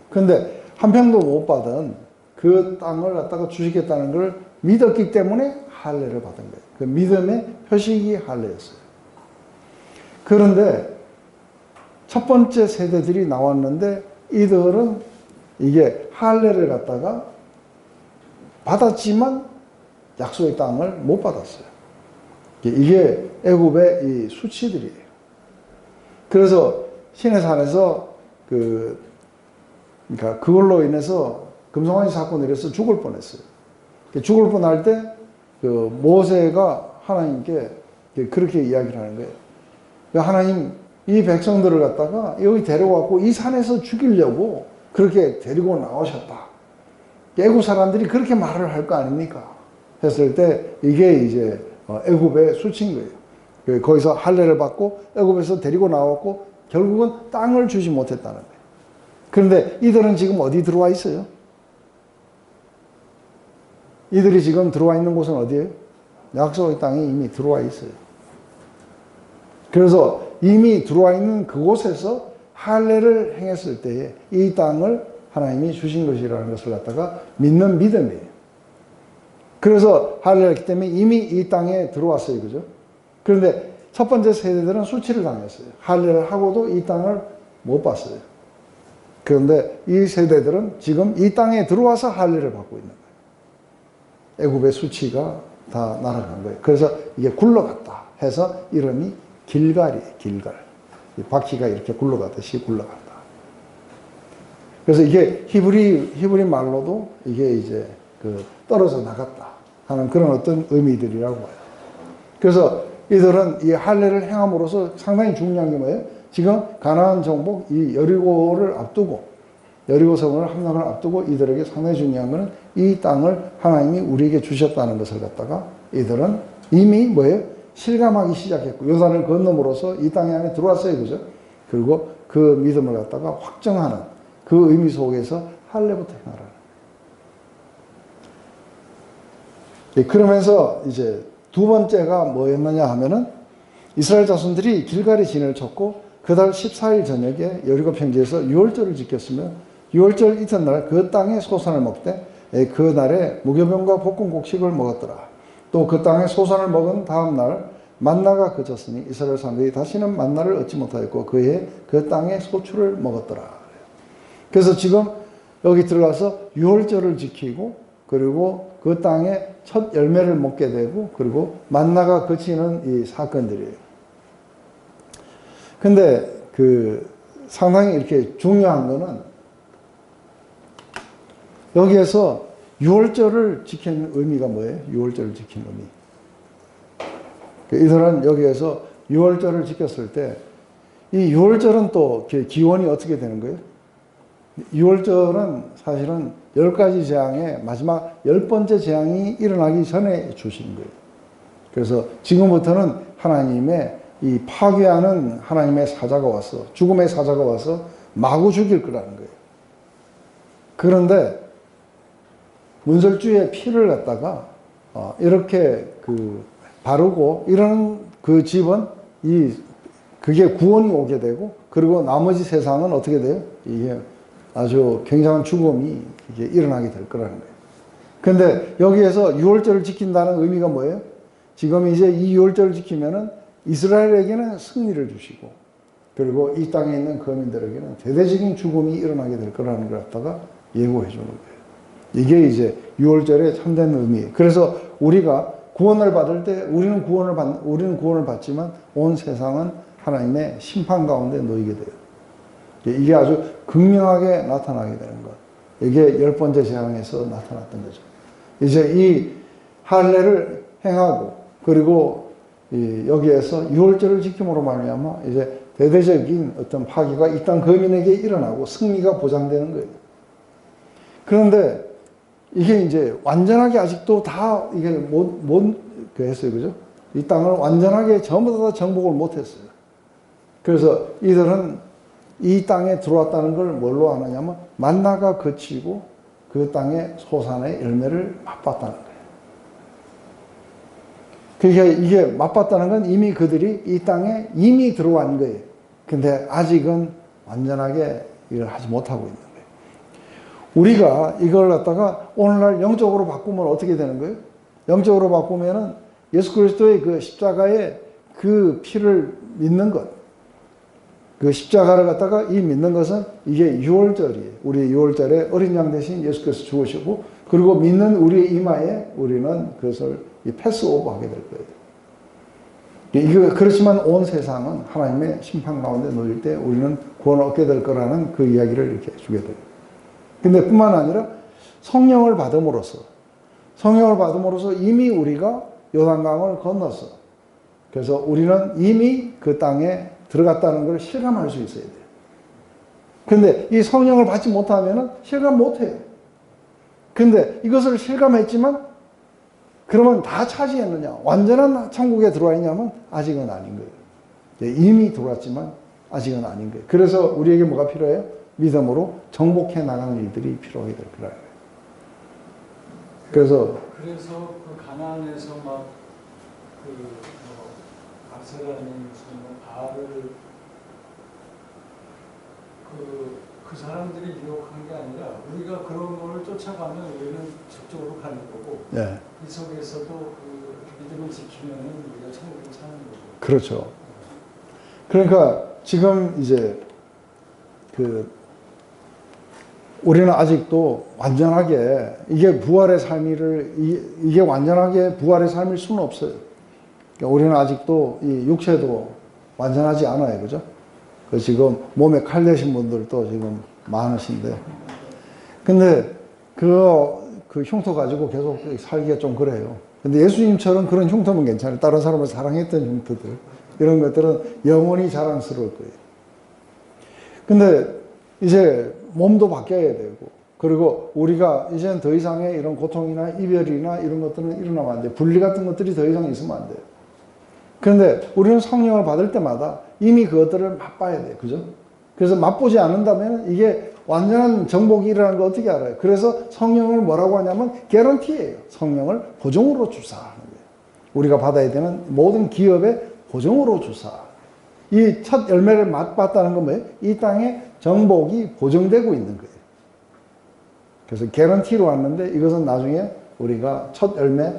그런데 한 평도 못 받은 그 땅을 갖다가 주시겠다는 걸 믿었기 때문에 할례를 받은 거예요. 그 믿음의 표식이 할례였어요. 그런데 첫 번째 세대들이 나왔는데 이들은 이게 할례를 갖다가 받았지만 약속의 땅을 못 받았어요. 이게 애굽의 이 수치들이에요. 그래서 시내산에서 그러니까 그걸로 인해서 금송아지 사건이 일어서 죽을 뻔했어요. 죽을 뻔할 때 그 모세가 하나님께 그렇게 이야기를 하는 거예요. 하나님, 이 백성들을 갖다가 여기 데려와갖고 이 산에서 죽이려고 그렇게 데리고 나오셨다. 애굽 사람들이 그렇게 말을 할 거 아닙니까? 했을 때 이게 이제 애굽의 수치인 거예요. 거기서 할례를 받고 애굽에서 데리고 나왔고 결국은 땅을 주지 못했다는 거예요. 그런데 이들은 지금 어디 들어와 있어요? 이들이 지금 들어와 있는 곳은 어디예요? 약속의 땅에 이미 들어와 있어요. 그래서 이미 들어와 있는 그곳에서 할례를 행했을 때에 이 땅을 하나님이 주신 것이라는 것을 갖다가 믿는 믿음이에요. 그래서 할례를 했기 때문에 이미 이 땅에 들어왔어요. 그죠? 그런데 첫 번째 세대들은 수치를 당했어요. 할례를 하고도 이 땅을 못 봤어요. 그런데 이 세대들은 지금 이 땅에 들어와서 할례를 받고 있는 거예요. 애굽의 수치가 다 날아간 거예요. 그래서 이게 굴러갔다 해서 이름이 길갈이에요. 길갈. 바퀴가 이렇게 굴러가듯이 굴러간다. 그래서 이게 히브리 말로도 이게 이제 떨어져 나갔다 하는 그런 어떤 의미들이라고 해요. 그래서 이들은 이 할례를 행함으로써 상당히 중요한 게 뭐예요? 지금 가나안 정복 이 여리고를 앞두고 여리고성을 함락을 앞두고 이들에게 상당히 중요한 것은 이 땅을 하나님이 우리에게 주셨다는 것을 갖다가 이들은 이미 뭐예요? 실감하기 시작했고 요단을 건너므로써 이 땅 안에 들어왔어요. 그죠? 그리고 그 믿음을 갖다가 확정하는 그 의미 속에서 할례부터 행하라. 그러면서 이제 두 번째가 뭐였느냐 하면은 이스라엘 자손들이 길갈에 진을 쳤고 그달 14일 저녁에 여리고 평지에서 유월절을 지켰으며 유월절 이튿날 그 땅의 소산을 먹되 그날에 무교병과 볶은 곡식을 먹었더라. 또 그 땅의 소산을 먹은 다음 날 만나가 그쳤으니 이스라엘 사람들이 다시는 만나를 얻지 못하였고 그의 그 땅의 소출을 먹었더라. 그래서 지금 여기 들어가서 유월절을 지키고 그리고 그 땅에 첫 열매를 먹게 되고 그리고 만나가 그치는 이 사건들이에요. 근데 그 상당히 이렇게 중요한 거는 여기에서 유월절을 지키는 의미가 뭐예요? 유월절을 지키는 의미. 이들은 여기에서 유월절을 지켰을 때 이 유월절은 또 기원이 어떻게 되는 거예요? 유월절은 사실은 10가지 재앙의 마지막 10번째 재앙이 일어나기 전에 주시는 거예요. 그래서 지금부터는 하나님의 이 파괴하는 하나님의 사자가 와서 죽음의 사자가 와서 마구 죽일 거라는 거예요. 그런데 문설주의 피를 갖다가 이렇게 바르고 이런 그 집은 그게 구원이 오게 되고 그리고 나머지 세상은 어떻게 돼요? 이게 아주 굉장한 죽음이 이게 일어나게 될 거라는 거예요. 근데 여기에서 유월절을 지킨다는 의미가 뭐예요? 지금 이제 이 유월절을 지키면은 이스라엘에게는 승리를 주시고 그리고 이 땅에 있는 거민들에게는 대대적인 죽음이 일어나게 될 거라는 걸 갖다가 예고해 주는 거예요. 이게 이제 유월절의 참된 의미예요. 그래서 우리가 구원을 받을 때 우리는 구원을 받지만 온 세상은 하나님의 심판 가운데 놓이게 돼요. 이게 아주 극명하게 나타나게 되는 것. 이게 10번째 재앙에서 나타났던 거죠. 이제 이 할례를 행하고 그리고 여기에서 유월절을 지킴으로 말미암아 이제 대대적인 어떤 파괴가 이 땅 거민에게 일어나고 승리가 보장되는 거예요. 그런데 이게 이제 완전하게 아직도 다 이게 못 했어요. 그죠? 이 땅을 완전하게 전부 다 정복을 못 했어요. 그래서 이들은 이 땅에 들어왔다는 걸 뭘로 아느냐면 만나가 그치고 그 땅의 소산의 열매를 맛봤다는 거예요. 그러니까 이게 맛봤다는 건 이미 그들이 이 땅에 이미 들어간 거예요. 근데 아직은 완전하게 이걸 하지 못하고 있는 거예요. 우리가 이걸 갖다가 오늘날 영적으로 바꾸면 어떻게 되는 거예요? 영적으로 바꾸면은 예수 그리스도의 그 십자가의 그 피를 믿는 것. 그 십자가를 갖다가 이 믿는 것은 이게 유월절이에요. 우리 유월절에 어린 양 대신 예수께서 죽으시고 그리고 믿는 우리의 이마에 우리는 그것을 패스오버 하게 될 거예요. 그렇지만 온 세상은 하나님의 심판 가운데 놓일 때 우리는 구원을 얻게 될 거라는 그 이야기를 이렇게 주게 돼요. 근데 뿐만 아니라 성령을 받음으로써 이미 우리가 요단강을 건넜어. 그래서 우리는 이미 그 땅에 들어갔다는 걸 실감할 수 있어야 돼요. 근데 이 성령을 받지 못하면 실감 못해요. 근데 이것을 실감했지만 그러면 다 차지했느냐? 완전한 천국에 들어와 있냐면 아직은 아닌 거예요. 이미 들어왔지만 아직은 아닌 거예요. 그래서 우리에게 뭐가 필요해요? 믿음으로 정복해 나가는 일들이 필요하게 될 거라는 거예요. 그래서 그 가나안에서 막 아세라는 무슨 바알을 그 사람들이 유혹한 게 아니라 우리가 그런 거를 쫓아가면 우리는 저쪽으로 가는 거고 네. 이 속에서도 그 믿음을 지키면 우리가 천국을 사는 거고. 그렇죠. 그러니까 지금 이제 우리는 아직도 완전하게 이게 부활의 이게 완전하게 부활의 삶일 수는 없어요. 그러니까 우리는 아직도 이 육체도 완전하지 않아요. 그죠? 지금 몸에 칼 대신 분들도 지금 많으신데. 근데 그 흉터 가지고 계속 살기가 좀 그래요. 근데 예수님처럼 그런 흉터면 괜찮아요. 다른 사람을 사랑했던 흉터들. 이런 것들은 영원히 자랑스러울 거예요. 근데 이제 몸도 바뀌어야 되고, 그리고 우리가 이제는 더 이상의 이런 고통이나 이별이나 이런 것들은 일어나면 안 돼요. 분리 같은 것들이 더 이상 있으면 안 돼요. 그런데 우리는 성령을 받을 때마다 이미 그것들을 맛봐야 돼요. 그죠? 그래서 맛보지 않는다면 이게 완전한 정복이 일어나는 걸 어떻게 알아요? 그래서 성령을 뭐라고 하냐면 개런티예요. 성령을 보증으로 주사하는 거예요. 우리가 받아야 되는 모든 기업에 보증으로 주사. 이 첫 열매를 맛봤다는 건 뭐예요? 이 땅에 정복이 보증되고 있는 거예요. 그래서 개런티로 왔는데 이것은 나중에 우리가 첫 열매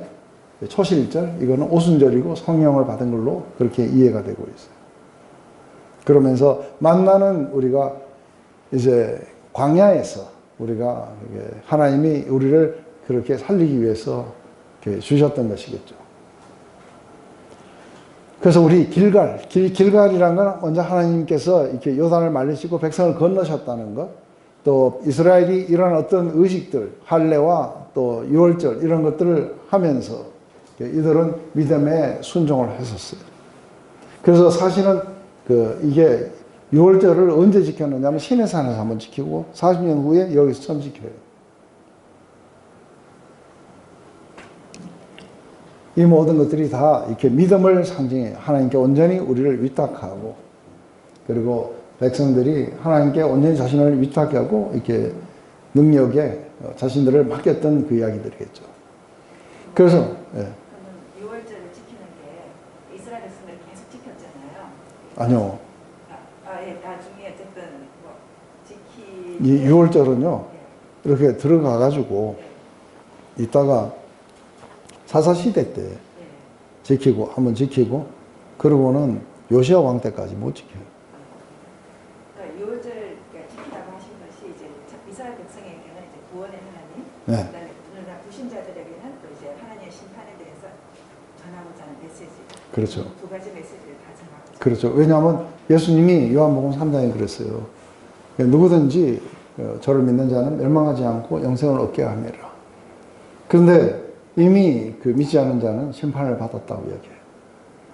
초실절, 이거는 오순절이고 성령을 받은 걸로 그렇게 이해가 되고 있어요. 그러면서 만나는 우리가 이제 광야에서 우리가 하나님이 우리를 그렇게 살리기 위해서 주셨던 것이겠죠. 그래서 우리 길갈이란 건 먼저 하나님께서 이렇게 요단을 말리시고 백성을 건너셨다는 것, 또 이스라엘이 이런 어떤 의식들, 할례와 또 유월절 이런 것들을 하면서 이들은 믿음에 순종을 했었어요. 그래서 사실은 이게 유월절을 언제 지켰느냐면 시내산에서 한번 지키고 40년 후에 여기서 처음 지켜요. 이 모든 것들이 다 이렇게 믿음을 상징해요. 하나님께 온전히 우리를 위탁하고, 그리고 백성들이 하나님께 온전히 자신을 위탁하고 이렇게 능력에 자신들을 맡겼던 그 이야기들이겠죠. 그래서 그러면 6월절을 지키는 게 이스라엘에서는 계속 지켰잖아요. 아니요. 예, 나중에 어쨌든 뭐 이 6월절은요 이렇게 들어가 가지고 이따가 사사시대 때 지키고 한번 지키고, 그러고는 요시야 왕 때까지 못 지켜요. 그러니까 6월절을 지키라고 하신 것이 이제 이스라엘 백성에게는 이제 구원의 하나님, 네. 그다음에 불신자들에게는 또 이제 하나님의 심판에 대해서 전하고자 하는 메시지. 그렇죠. 두 가지 메시지를 다 전하고. 그렇죠. 왜냐하면 예수님이 요한복음 3장에 그랬어요. 누구든지 저를 믿는 자는 멸망하지 않고 영생을 얻게 하매라. 그런데 이미 믿지 않은 자는 심판을 받았다고 이야기해요.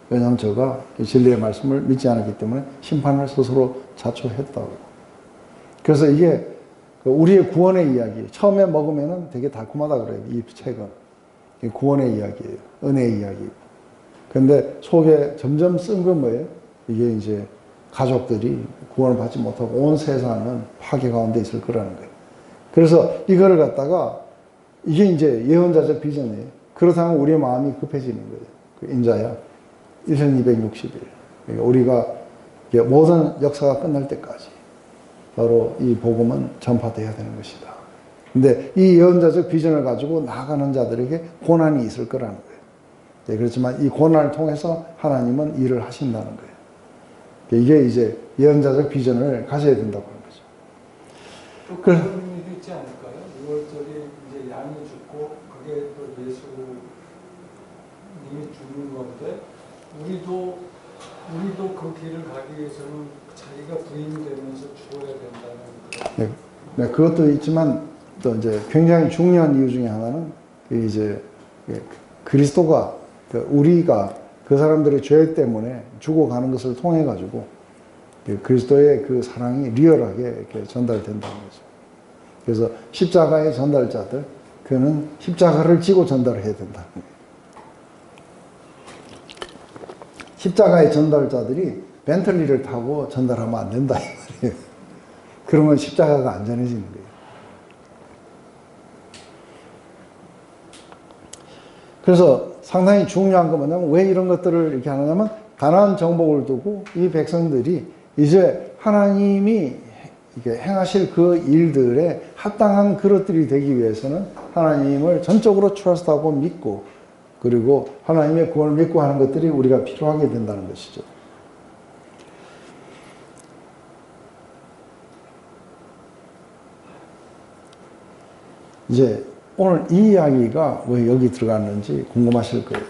왜냐하면 저가 진리의 말씀을 믿지 않았기 때문에 심판을 스스로 자초했다고. 그래서 이게 우리의 구원의 이야기, 처음에 먹으면 되게 달콤하다 그래요. 이 책은 구원의 이야기예요. 은혜의 이야기고. 그런데 속에 점점 쓴 건 뭐예요? 이게 이제 가족들이 구원을 받지 못하고 온 세상은 파괴 가운데 있을 거라는 거예요. 그래서 이거를 갖다가 이게 이제 예언자적 비전이에요. 그렇다면 우리의 마음이 급해지는 거예요. 그 인자야 1260일. 그러니까 우리가 모든 역사가 끝날 때까지 바로 이 복음은 전파되어야 되는 것이다. 근데 이 예언자적 비전을 가지고 나아가는 자들에게 고난이 있을 거라는 거예요. 네, 그렇지만 이 고난을 통해서 하나님은 일을 하신다는 거예요. 이게 이제 예언자적 비전을 가져야 된다고 하는 거죠. 또 그런 의미도 있지 않을까요? 6월절이 이제 양이 죽고 그게 또 예수님이 죽는 건데 우리도 그 길을 가기 위해서는 자기가 부인이 되면서 죽어야 된다는 네, 그것도 있지만 또 이제 굉장히 중요한 이유 중에 하나는 이제 그리스도가 우리가 그 사람들의 죄 때문에 죽어가는 것을 통해 가지고 그리스도의 그 사랑이 리얼하게 이렇게 전달된다는 거죠. 그래서 십자가의 전달자들, 그는 십자가를 지고 전달을 해야 된다는 거예요. 십자가의 전달자들이 벤틀리를 타고 전달하면 안 된다 이 말이에요. 그러면 십자가가 안전해지는 거예요. 그래서 상당히 중요한 건 뭐냐면 왜 이런 것들을 이렇게 하느냐면 가나안 정복을 두고 이 백성들이 이제 하나님이 이렇게 행하실 그 일들에 합당한 그릇들이 되기 위해서는 하나님을 전적으로 트러스트하고 믿고, 그리고 하나님의 구원을 믿고 하는 것들이 우리가 필요하게 된다는 것이죠. 이제 오늘 이 이야기가 왜 여기 들어갔는지 궁금하실 거예요.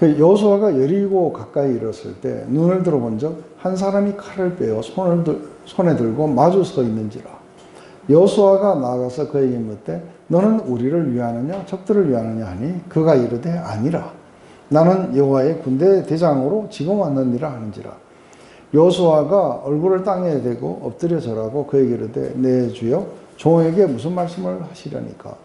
그 여호수아가 여리고 가까이 이르렀을 때 눈을 들어본 적 한 사람이 칼을 빼어 손에 들고 마주 서 있는지라. 여호수아가 나아가서 그에게 묻되 너는 우리를 위하느냐 적들을 위하느냐 하니 그가 이르되 아니라 나는 여호와의 군대 대장으로 지금 왔느니라 하는지라. 여호수아가 얼굴을 땅에 대고 엎드려 절하고 그에게 이르되 내 주여 종에게 무슨 말씀을 하시려니까.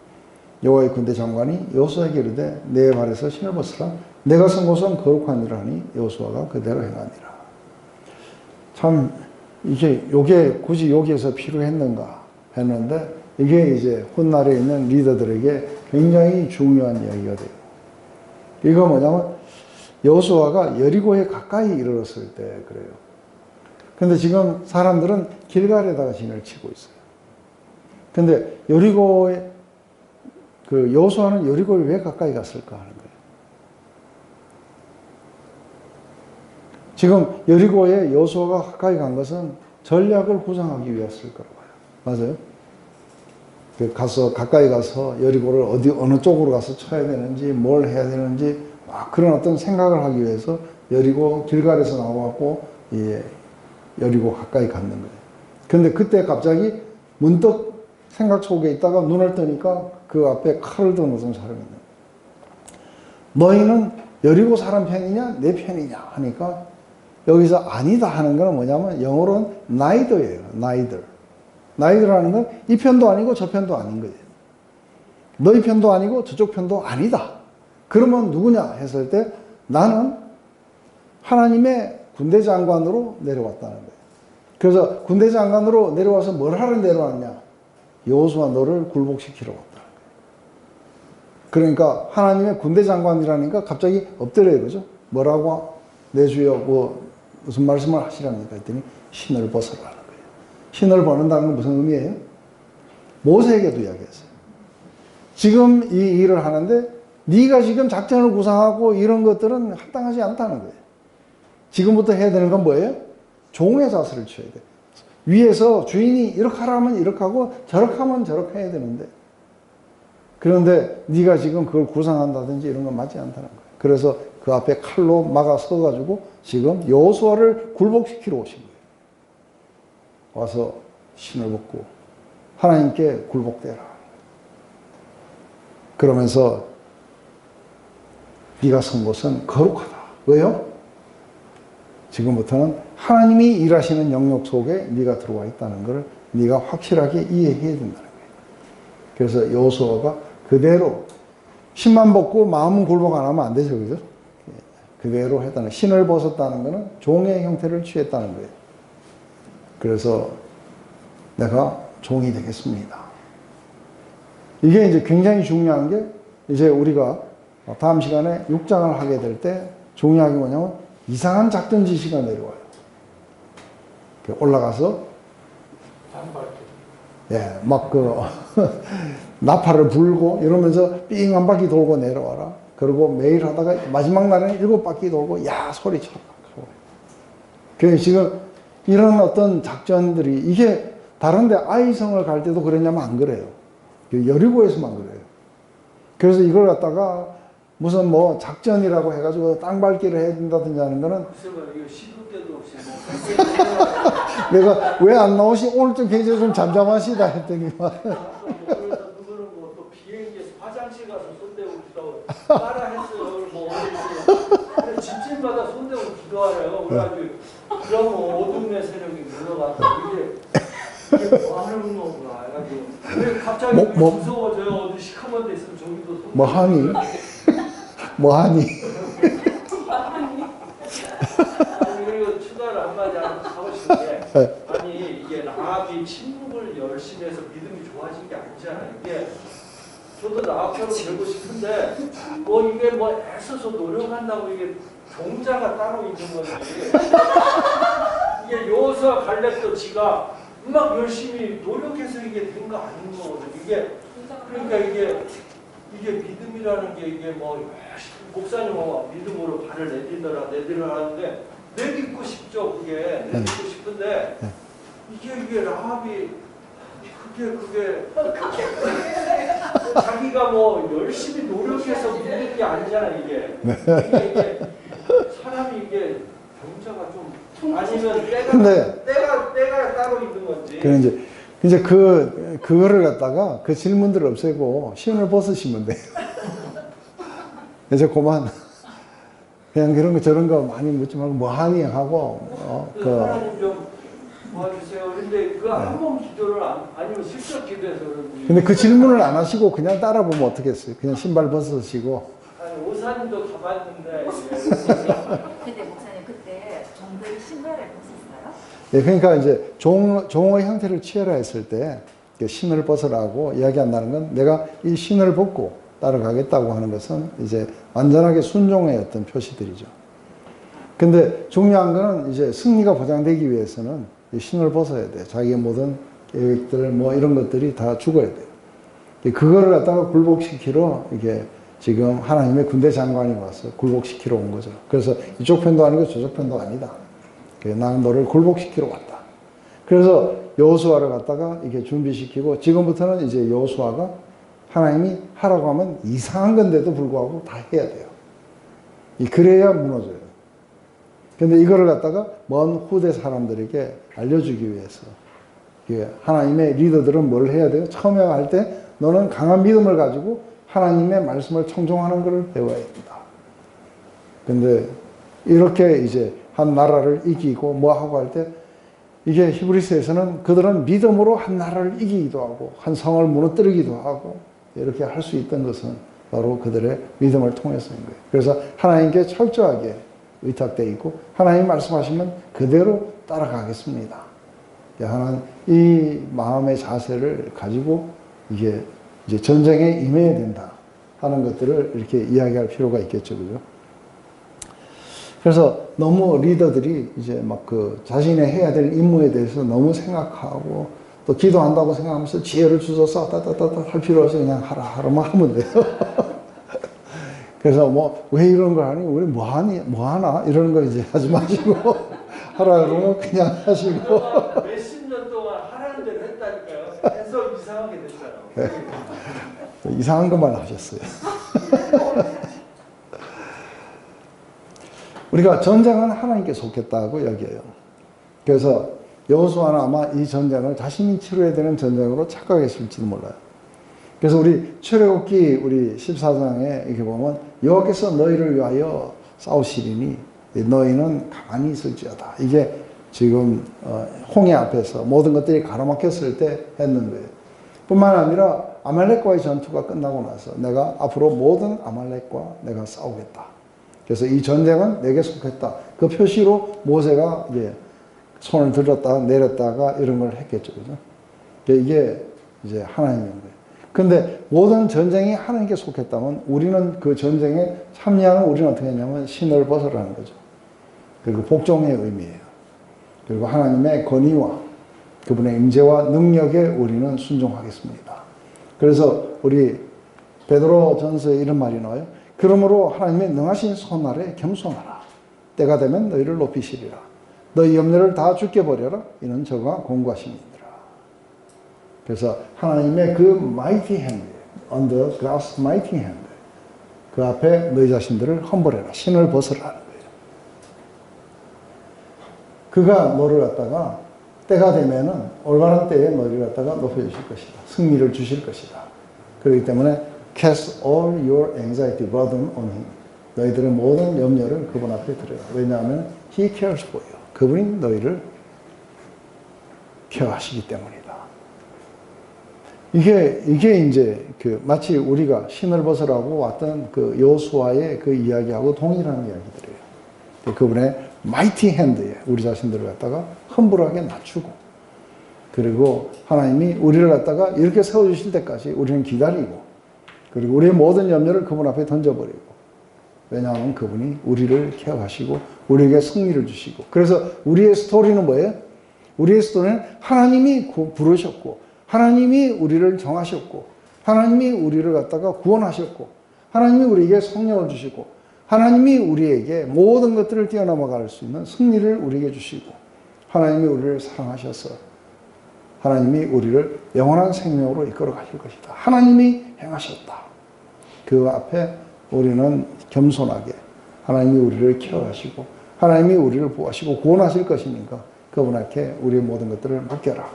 여호와의 군대 장관이 여호수아에게 이르되 내 발에서 신을 벗으라. 내가 선 곳은 거룩하니라 하니 여호수아가 그대로 행하니라. 참 요게 굳이 여기에서 필요했는가 했는데 이게 이제 훗날에 있는 리더들에게 굉장히 중요한 이야기가 돼요. 이거 뭐냐면 여호수아가 여리고에 가까이 이르렀을 때 그래요. 근데 지금 사람들은 길갈에다가 진을 치고 있어요. 근데 여리고에 그 여호수아는 여리고에 왜 가까이 갔을까 하는 거예요. 지금 여리고에 여호수아가 가까이 간 것은 전략을 구상하기 위해서일 거라고 봐요. 맞아요? 가까이 가서 여리고를 어느 쪽으로 가서 쳐야 되는지, 뭘 해야 되는지, 막 그런 어떤 생각을 하기 위해서 여리고 길갈에서 나와갖고, 여리고 가까이 갔는 거예요. 근데 그때 갑자기 문득 생각 속에 있다가 눈을 뜨니까 그 앞에 칼을 든 어떤 사람이 있는 거예요. 너희는 여리고 사람 편이냐, 내 편이냐 하니까 여기서 아니다 하는 건 뭐냐면 영어로는 neither예요. neither. neither라는 건 이 편도 아니고 저 편도 아닌 거예요. 너희 편도 아니고 저쪽 편도 아니다. 그러면 누구냐 했을 때 나는 하나님의 군대 장관으로 내려왔다는 거예요. 그래서 군대 장관으로 내려와서 뭘 하러 내려왔냐? 여호수아 너를 굴복시키러 왔다는 거예요. 그러니까 하나님의 군대 장관이라니까 갑자기 엎드려요. 그죠? 뭐라고? 내 주여 무슨 말씀을 하시랍니까? 했더니 신을 벗으라는 거예요. 신을 벗는다는 건 무슨 의미예요? 모세에게도 이야기했어요. 지금 이 일을 하는데 네가 지금 작전을 구상하고 이런 것들은 합당하지 않다는 거예요. 지금부터 해야 되는 건 뭐예요? 종의 자세를 취해야 돼요. 위에서 주인이 이렇게 하라면 이렇게 하고 저렇게 하면 저렇게 해야 되는데 그런데 네가 지금 그걸 구상한다든지 이런 건 맞지 않다는 거예요. 그래서 그 앞에 칼로 막아 서가지고 지금 여호수아를 굴복시키러 오신 거예요. 와서 신을 벗고 하나님께 굴복되라. 그러면서 네가 선 곳은 거룩하다. 왜요? 지금부터는 하나님이 일하시는 영역 속에 네가 들어와 있다는 것을 네가 확실하게 이해해야 된다는 거예요. 그래서 여호수아가 그대로 신만 벗고 마음은 굴복 안 하면 안 되죠. 그죠? 그대로 했다는, 신을 벗었다는 것은 종의 형태를 취했다는 거예요. 그래서 내가 종이 되겠습니다. 이게 이제 굉장히 중요한 게 이제 우리가 다음 시간에 6장을 하게 될 때 중요한 게 뭐냐면 이상한 작전 지시가 내려와요. 올라가서 막 나팔을 불고 이러면서 삥 한 바퀴 돌고 내려와라. 그리고 매일 하다가 마지막 날에는 7바퀴 돌고 야 소리쳐. 그래서 지금 이런 어떤 작전들이 이게 다른데 아이성을 갈 때도 그랬냐면 안 그래요. 여리고에서만 그래요. 그래서 이걸 갖다가 무슨 뭐 작전이라고 해가지고 땅 밟기를 해야 된다든지 하는 거는 이거 시도 때도 없이 내가 왜 안 나오시? 오늘 좀 굉장히 좀 잠잠하시다 했더니 막 누구는 또 비행기에서 화장실 가서 손대고 기도 따라 했어요. 뭐 어디 집집마다 손대고 기도하래요. 그래가지고 그런 어둠의 세력이 물러가서 이게 뭐 하는 거구나 해가지고 왜 갑자기 무서워져요? 어디 시커먼 데 있으면 저기도 손 뭐 하니? 뭐 하니? 아니 그리고 추가를 한마디 하고 싶은 게 아니 이게 라합이 침묵을 열심히 해서 믿음이 좋아진 게 아니잖아요. 이게 저도 라합처럼 되고 싶은데 뭐 이게 뭐 애써서 노력한다고 이게 종자가 따로 있는 거지. 이게 여호수아 갈렙도 지가 막 열심히 노력해서 이게 된 거 아닌 거거든. 이게 그러니까 이게 믿음이라는 게 이게 뭐 목사님하고 믿음으로 발을 내딛으라 하는데 내딛고 싶죠. 그게 내딛고 싶은데 이게 라합이 그게 자기가 뭐 열심히 노력해서 믿는 게 아니잖아. 이게 사람이 이게 경자가 좀 아니면 때가 따로 있는 건지. 그 이제 그거를 갖다가 그 질문들을 없애고 신을 벗으시면 돼요. 이제 그만 그냥 그런 거 저런 거 많이 묻지 말고 뭐 하니 하고 하나님 좀 도와주세요. 근데 그 한 번 기도를 아니면 슬쩍 기도해서 그런지. 근데 그 질문을 안 하시고 그냥 따라 보면 어떻겠어요? 그냥 신발 벗으시고. 아니 오사님도 가봤는데. 근데 목사님 그때 종들이 신발을 벗었어요? 예, 그러니까 이제 종의 형태를 취해라 했을 때 신을 벗으라고 이야기한다는 건 내가 이 신을 벗고 따라가겠다고 하는 것은 이제 완전하게 순종의 어떤 표시들이죠. 근데 중요한 거는 이제 승리가 보장되기 위해서는 이 신을 벗어야 돼요. 자기의 모든 계획들 뭐 이런 것들이 다 죽어야 돼요. 그거를 갖다가 굴복시키러 이게 지금 하나님의 군대 장관이 와서 굴복시키러 온 거죠. 그래서 이쪽 편도 아니고 저쪽 편도 아니다. 나는 너를 굴복시키러 왔다. 그래서 여호수아를 갖다가 이게 준비시키고 지금부터는 이제 여호수아가 하나님이 하라고 하면 이상한 건데도 불구하고 다 해야 돼요. 그래야 무너져요. 근데 이거를 갖다가 먼 후대 사람들에게 알려주기 위해서 하나님의 리더들은 뭘 해야 돼요? 처음에 할 때 너는 강한 믿음을 가지고 하나님의 말씀을 청종하는 것을 배워야 된다. 근데 이렇게 이제 한 나라를 이기고 뭐 하고 할 때 이게 히브리서에서는 그들은 믿음으로 한 나라를 이기기도 하고 한 성을 무너뜨리기도 하고 이렇게 할 수 있던 것은 바로 그들의 믿음을 통해서인 거예요. 그래서 하나님께 철저하게 의탁되어 있고 하나님 말씀하시면 그대로 따라가겠습니다. 하나님 이 마음의 자세를 가지고 이게 이제 전쟁에 임해야 된다 하는 것들을 이렇게 이야기할 필요가 있겠죠, 그죠? 그래서 너무 리더들이 이제 막 그 자신의 해야 될 임무에 대해서 너무 생각하고 또 기도한다고 생각하면서 지혜를 주셔서 따따따따 할 필요 없이 그냥 하라만 하면 돼요. 그래서 뭐 왜 이런 걸 하니? 우리 뭐 하나? 이러는 거 이제 하지 마시고 하라 그러면 그냥 하시고. 몇십 년 동안 하라는 대로 했다니까요. 계속 이상하게 됐어요. 네. 이상한 것만 하셨어요. 우리가 전쟁은 하나님께 속했다고 여겨요. 그래서 여호수아는 아마 이 전쟁을 자신이 치러야 되는 전쟁으로 착각했을지도 몰라요. 그래서 우리 출애굽기 우리 14장에 이렇게 보면 여호와께서 너희를 위하여 싸우시리니 너희는 가만히 있을지어다. 이게 지금 홍해 앞에서 모든 것들이 가로막혔을 때 했는 거예요. 뿐만 아니라 아말렉과의 전투가 끝나고 나서 내가 앞으로 모든 아말렉과 내가 싸우겠다. 그래서 이 전쟁은 내게 속했다. 그 표시로 모세가 이제 손을 들었다가 내렸다가 이런 걸 했겠죠. 그죠? 이게 이제 하나님인 거예요. 근데 모든 전쟁이 하나님께 속했다면 우리는 그 전쟁에 참여하는 우리는 어떻게 했냐면 신을 벗으라는 거죠. 그리고 복종의 의미예요. 그리고 하나님의 권위와 그분의 임재와 능력에 우리는 순종하겠습니다. 그래서 우리 베드로 전서에 이런 말이 나와요. 그러므로 하나님의 능하신 손 아래 겸손하라. 때가 되면 너희를 높이시리라. 너희 염려를 다 주께 버려라. 이는 저가 공고하심이니라. 그래서 하나님의 그 mighty hand, under God's mighty hand, 그 앞에 너희 자신들을 험벌해라. 신을 벗으라는 거예요. 그가 너를 갖다가 때가 되면은 올바른 때에 너희를 갖다가 높여주실 것이다. 승리를 주실 것이다. 그렇기 때문에 cast all your anxiety burden on him. 너희들의 모든 염려를 그분 앞에 드려라. 왜냐하면 he cares for you. 그분이 너희를 케어하시기 때문이다. 이게 이제 그 마치 우리가 신을 벗으라고 왔던 그 여호수아의 그 이야기하고 동일한 이야기들이에요. 그분의 마이티 핸드에 우리 자신들을 갖다가 humble 낮추고 그리고 하나님이 우리를 갖다가 이렇게 세워주실 때까지 우리는 기다리고 그리고 우리의 모든 염려를 그분 앞에 던져버리고 왜냐하면 그분이 우리를 케어하시고 우리에게 승리를 주시고 그래서 우리의 스토리는 뭐예요? 우리의 스토리는 하나님이 부르셨고 하나님이 우리를 정하셨고 하나님이 우리를 갖다가 구원하셨고 하나님이 우리에게 성령을 주시고 하나님이 우리에게 모든 것들을 뛰어넘어 갈 수 있는 승리를 우리에게 주시고 하나님이 우리를 사랑하셔서 하나님이 우리를 영원한 생명으로 이끌어 가실 것이다. 하나님이 행하셨다. 그 앞에 우리는 겸손하게 하나님이 우리를 케어하시고 하나님이 우리를 보호하시고 구원하실 것이니까 그분에게 우리의 모든 것들을 맡겨라.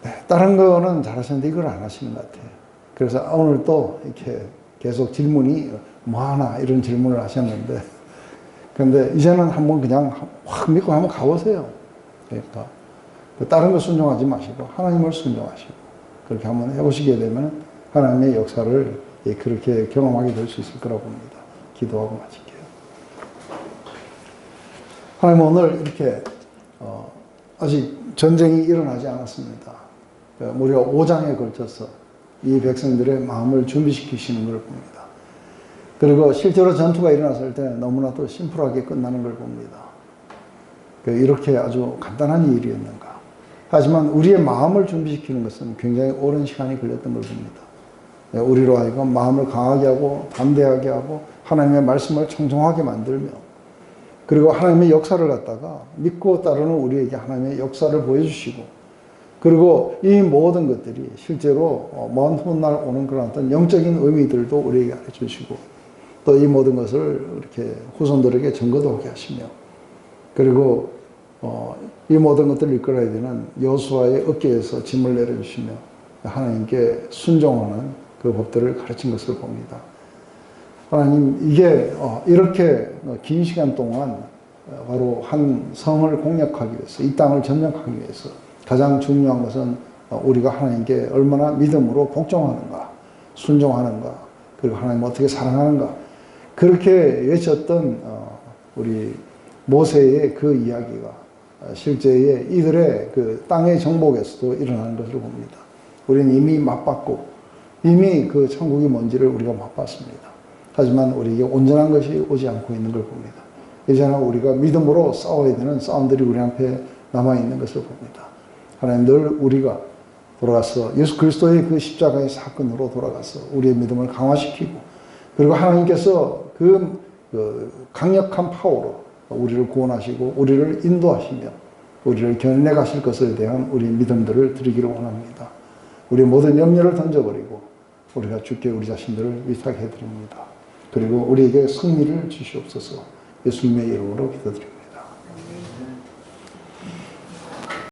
네, 다른 거는 잘하시는데 이걸 안 하시는 것 같아요. 그래서 오늘 또 이렇게 계속 질문이 뭐하나 이런 질문을 하셨는데 근데 이제는 한번 그냥 확 믿고 한번 가보세요. 그러니까 다른 거 순종하지 마시고 하나님을 순종하시고 그렇게 한번 해보시게 되면 하나님의 역사를 그렇게 경험하게 될 수 있을 거라고 봅니다. 기도하고 마칠게요. 하나님 오늘 이렇게 아직 전쟁이 일어나지 않았습니다. 무려 5장에 걸쳐서 이 백성들의 마음을 준비시키시는 걸 봅니다. 그리고 실제로 전투가 일어났을 때 너무나도 심플하게 끝나는 걸 봅니다. 이렇게 아주 간단한 일이었는가. 하지만 우리의 마음을 준비시키는 것은 굉장히 오랜 시간이 걸렸던 걸 봅니다. 우리로 하여금 마음을 강하게 하고 담대하게 하고 하나님의 말씀을 청정하게 만들며 그리고 하나님의 역사를 갖다가 믿고 따르는 우리에게 하나님의 역사를 보여주시고 그리고 이 모든 것들이 실제로 먼 훗날 오는 그런 어떤 영적인 의미들도 우리에게 알려주시고 또 이 모든 것을 이렇게 후손들에게 증거도 하게 하시며 그리고 이 모든 것들을 이끌어야 되는 여호수아의 어깨에서 짐을 내려주시며 하나님께 순종하는 그 법들을 가르친 것을 봅니다. 하나님 이게 이렇게 긴 시간 동안 바로 한 성을 공략하기 위해서 이 땅을 점령하기 위해서 가장 중요한 것은 우리가 하나님께 얼마나 믿음으로 복종하는가 순종하는가 그리고 하나님을 어떻게 사랑하는가 그렇게 외쳤던 우리 모세의 그 이야기가 실제의 이들의 그 땅의 정복에서도 일어나는 것을 봅니다. 우리는 이미 맛봤고 이미 그 천국이 뭔지를 우리가 맛봤습니다. 하지만 우리에게 온전한 것이 오지 않고 있는 걸 봅니다. 이제는 우리가 믿음으로 싸워야 되는 싸움들이 우리 앞에 남아있는 것을 봅니다. 하나님 늘 우리가 돌아가서 예수 그리스도의 그 십자가의 사건으로 돌아가서 우리의 믿음을 강화시키고 그리고 하나님께서 그 강력한 파워로 우리를 구원하시고 우리를 인도하시며 우리를 견인해 가실 것에 대한 우리 믿음들을 드리기를 원합니다. 우리의 모든 염려를 던져버리고 우리가 주께 우리 자신들을 위탁해 드립니다. 그리고 우리에게 승리를 주시옵소서. 예수님의 이름으로 기도드립니다.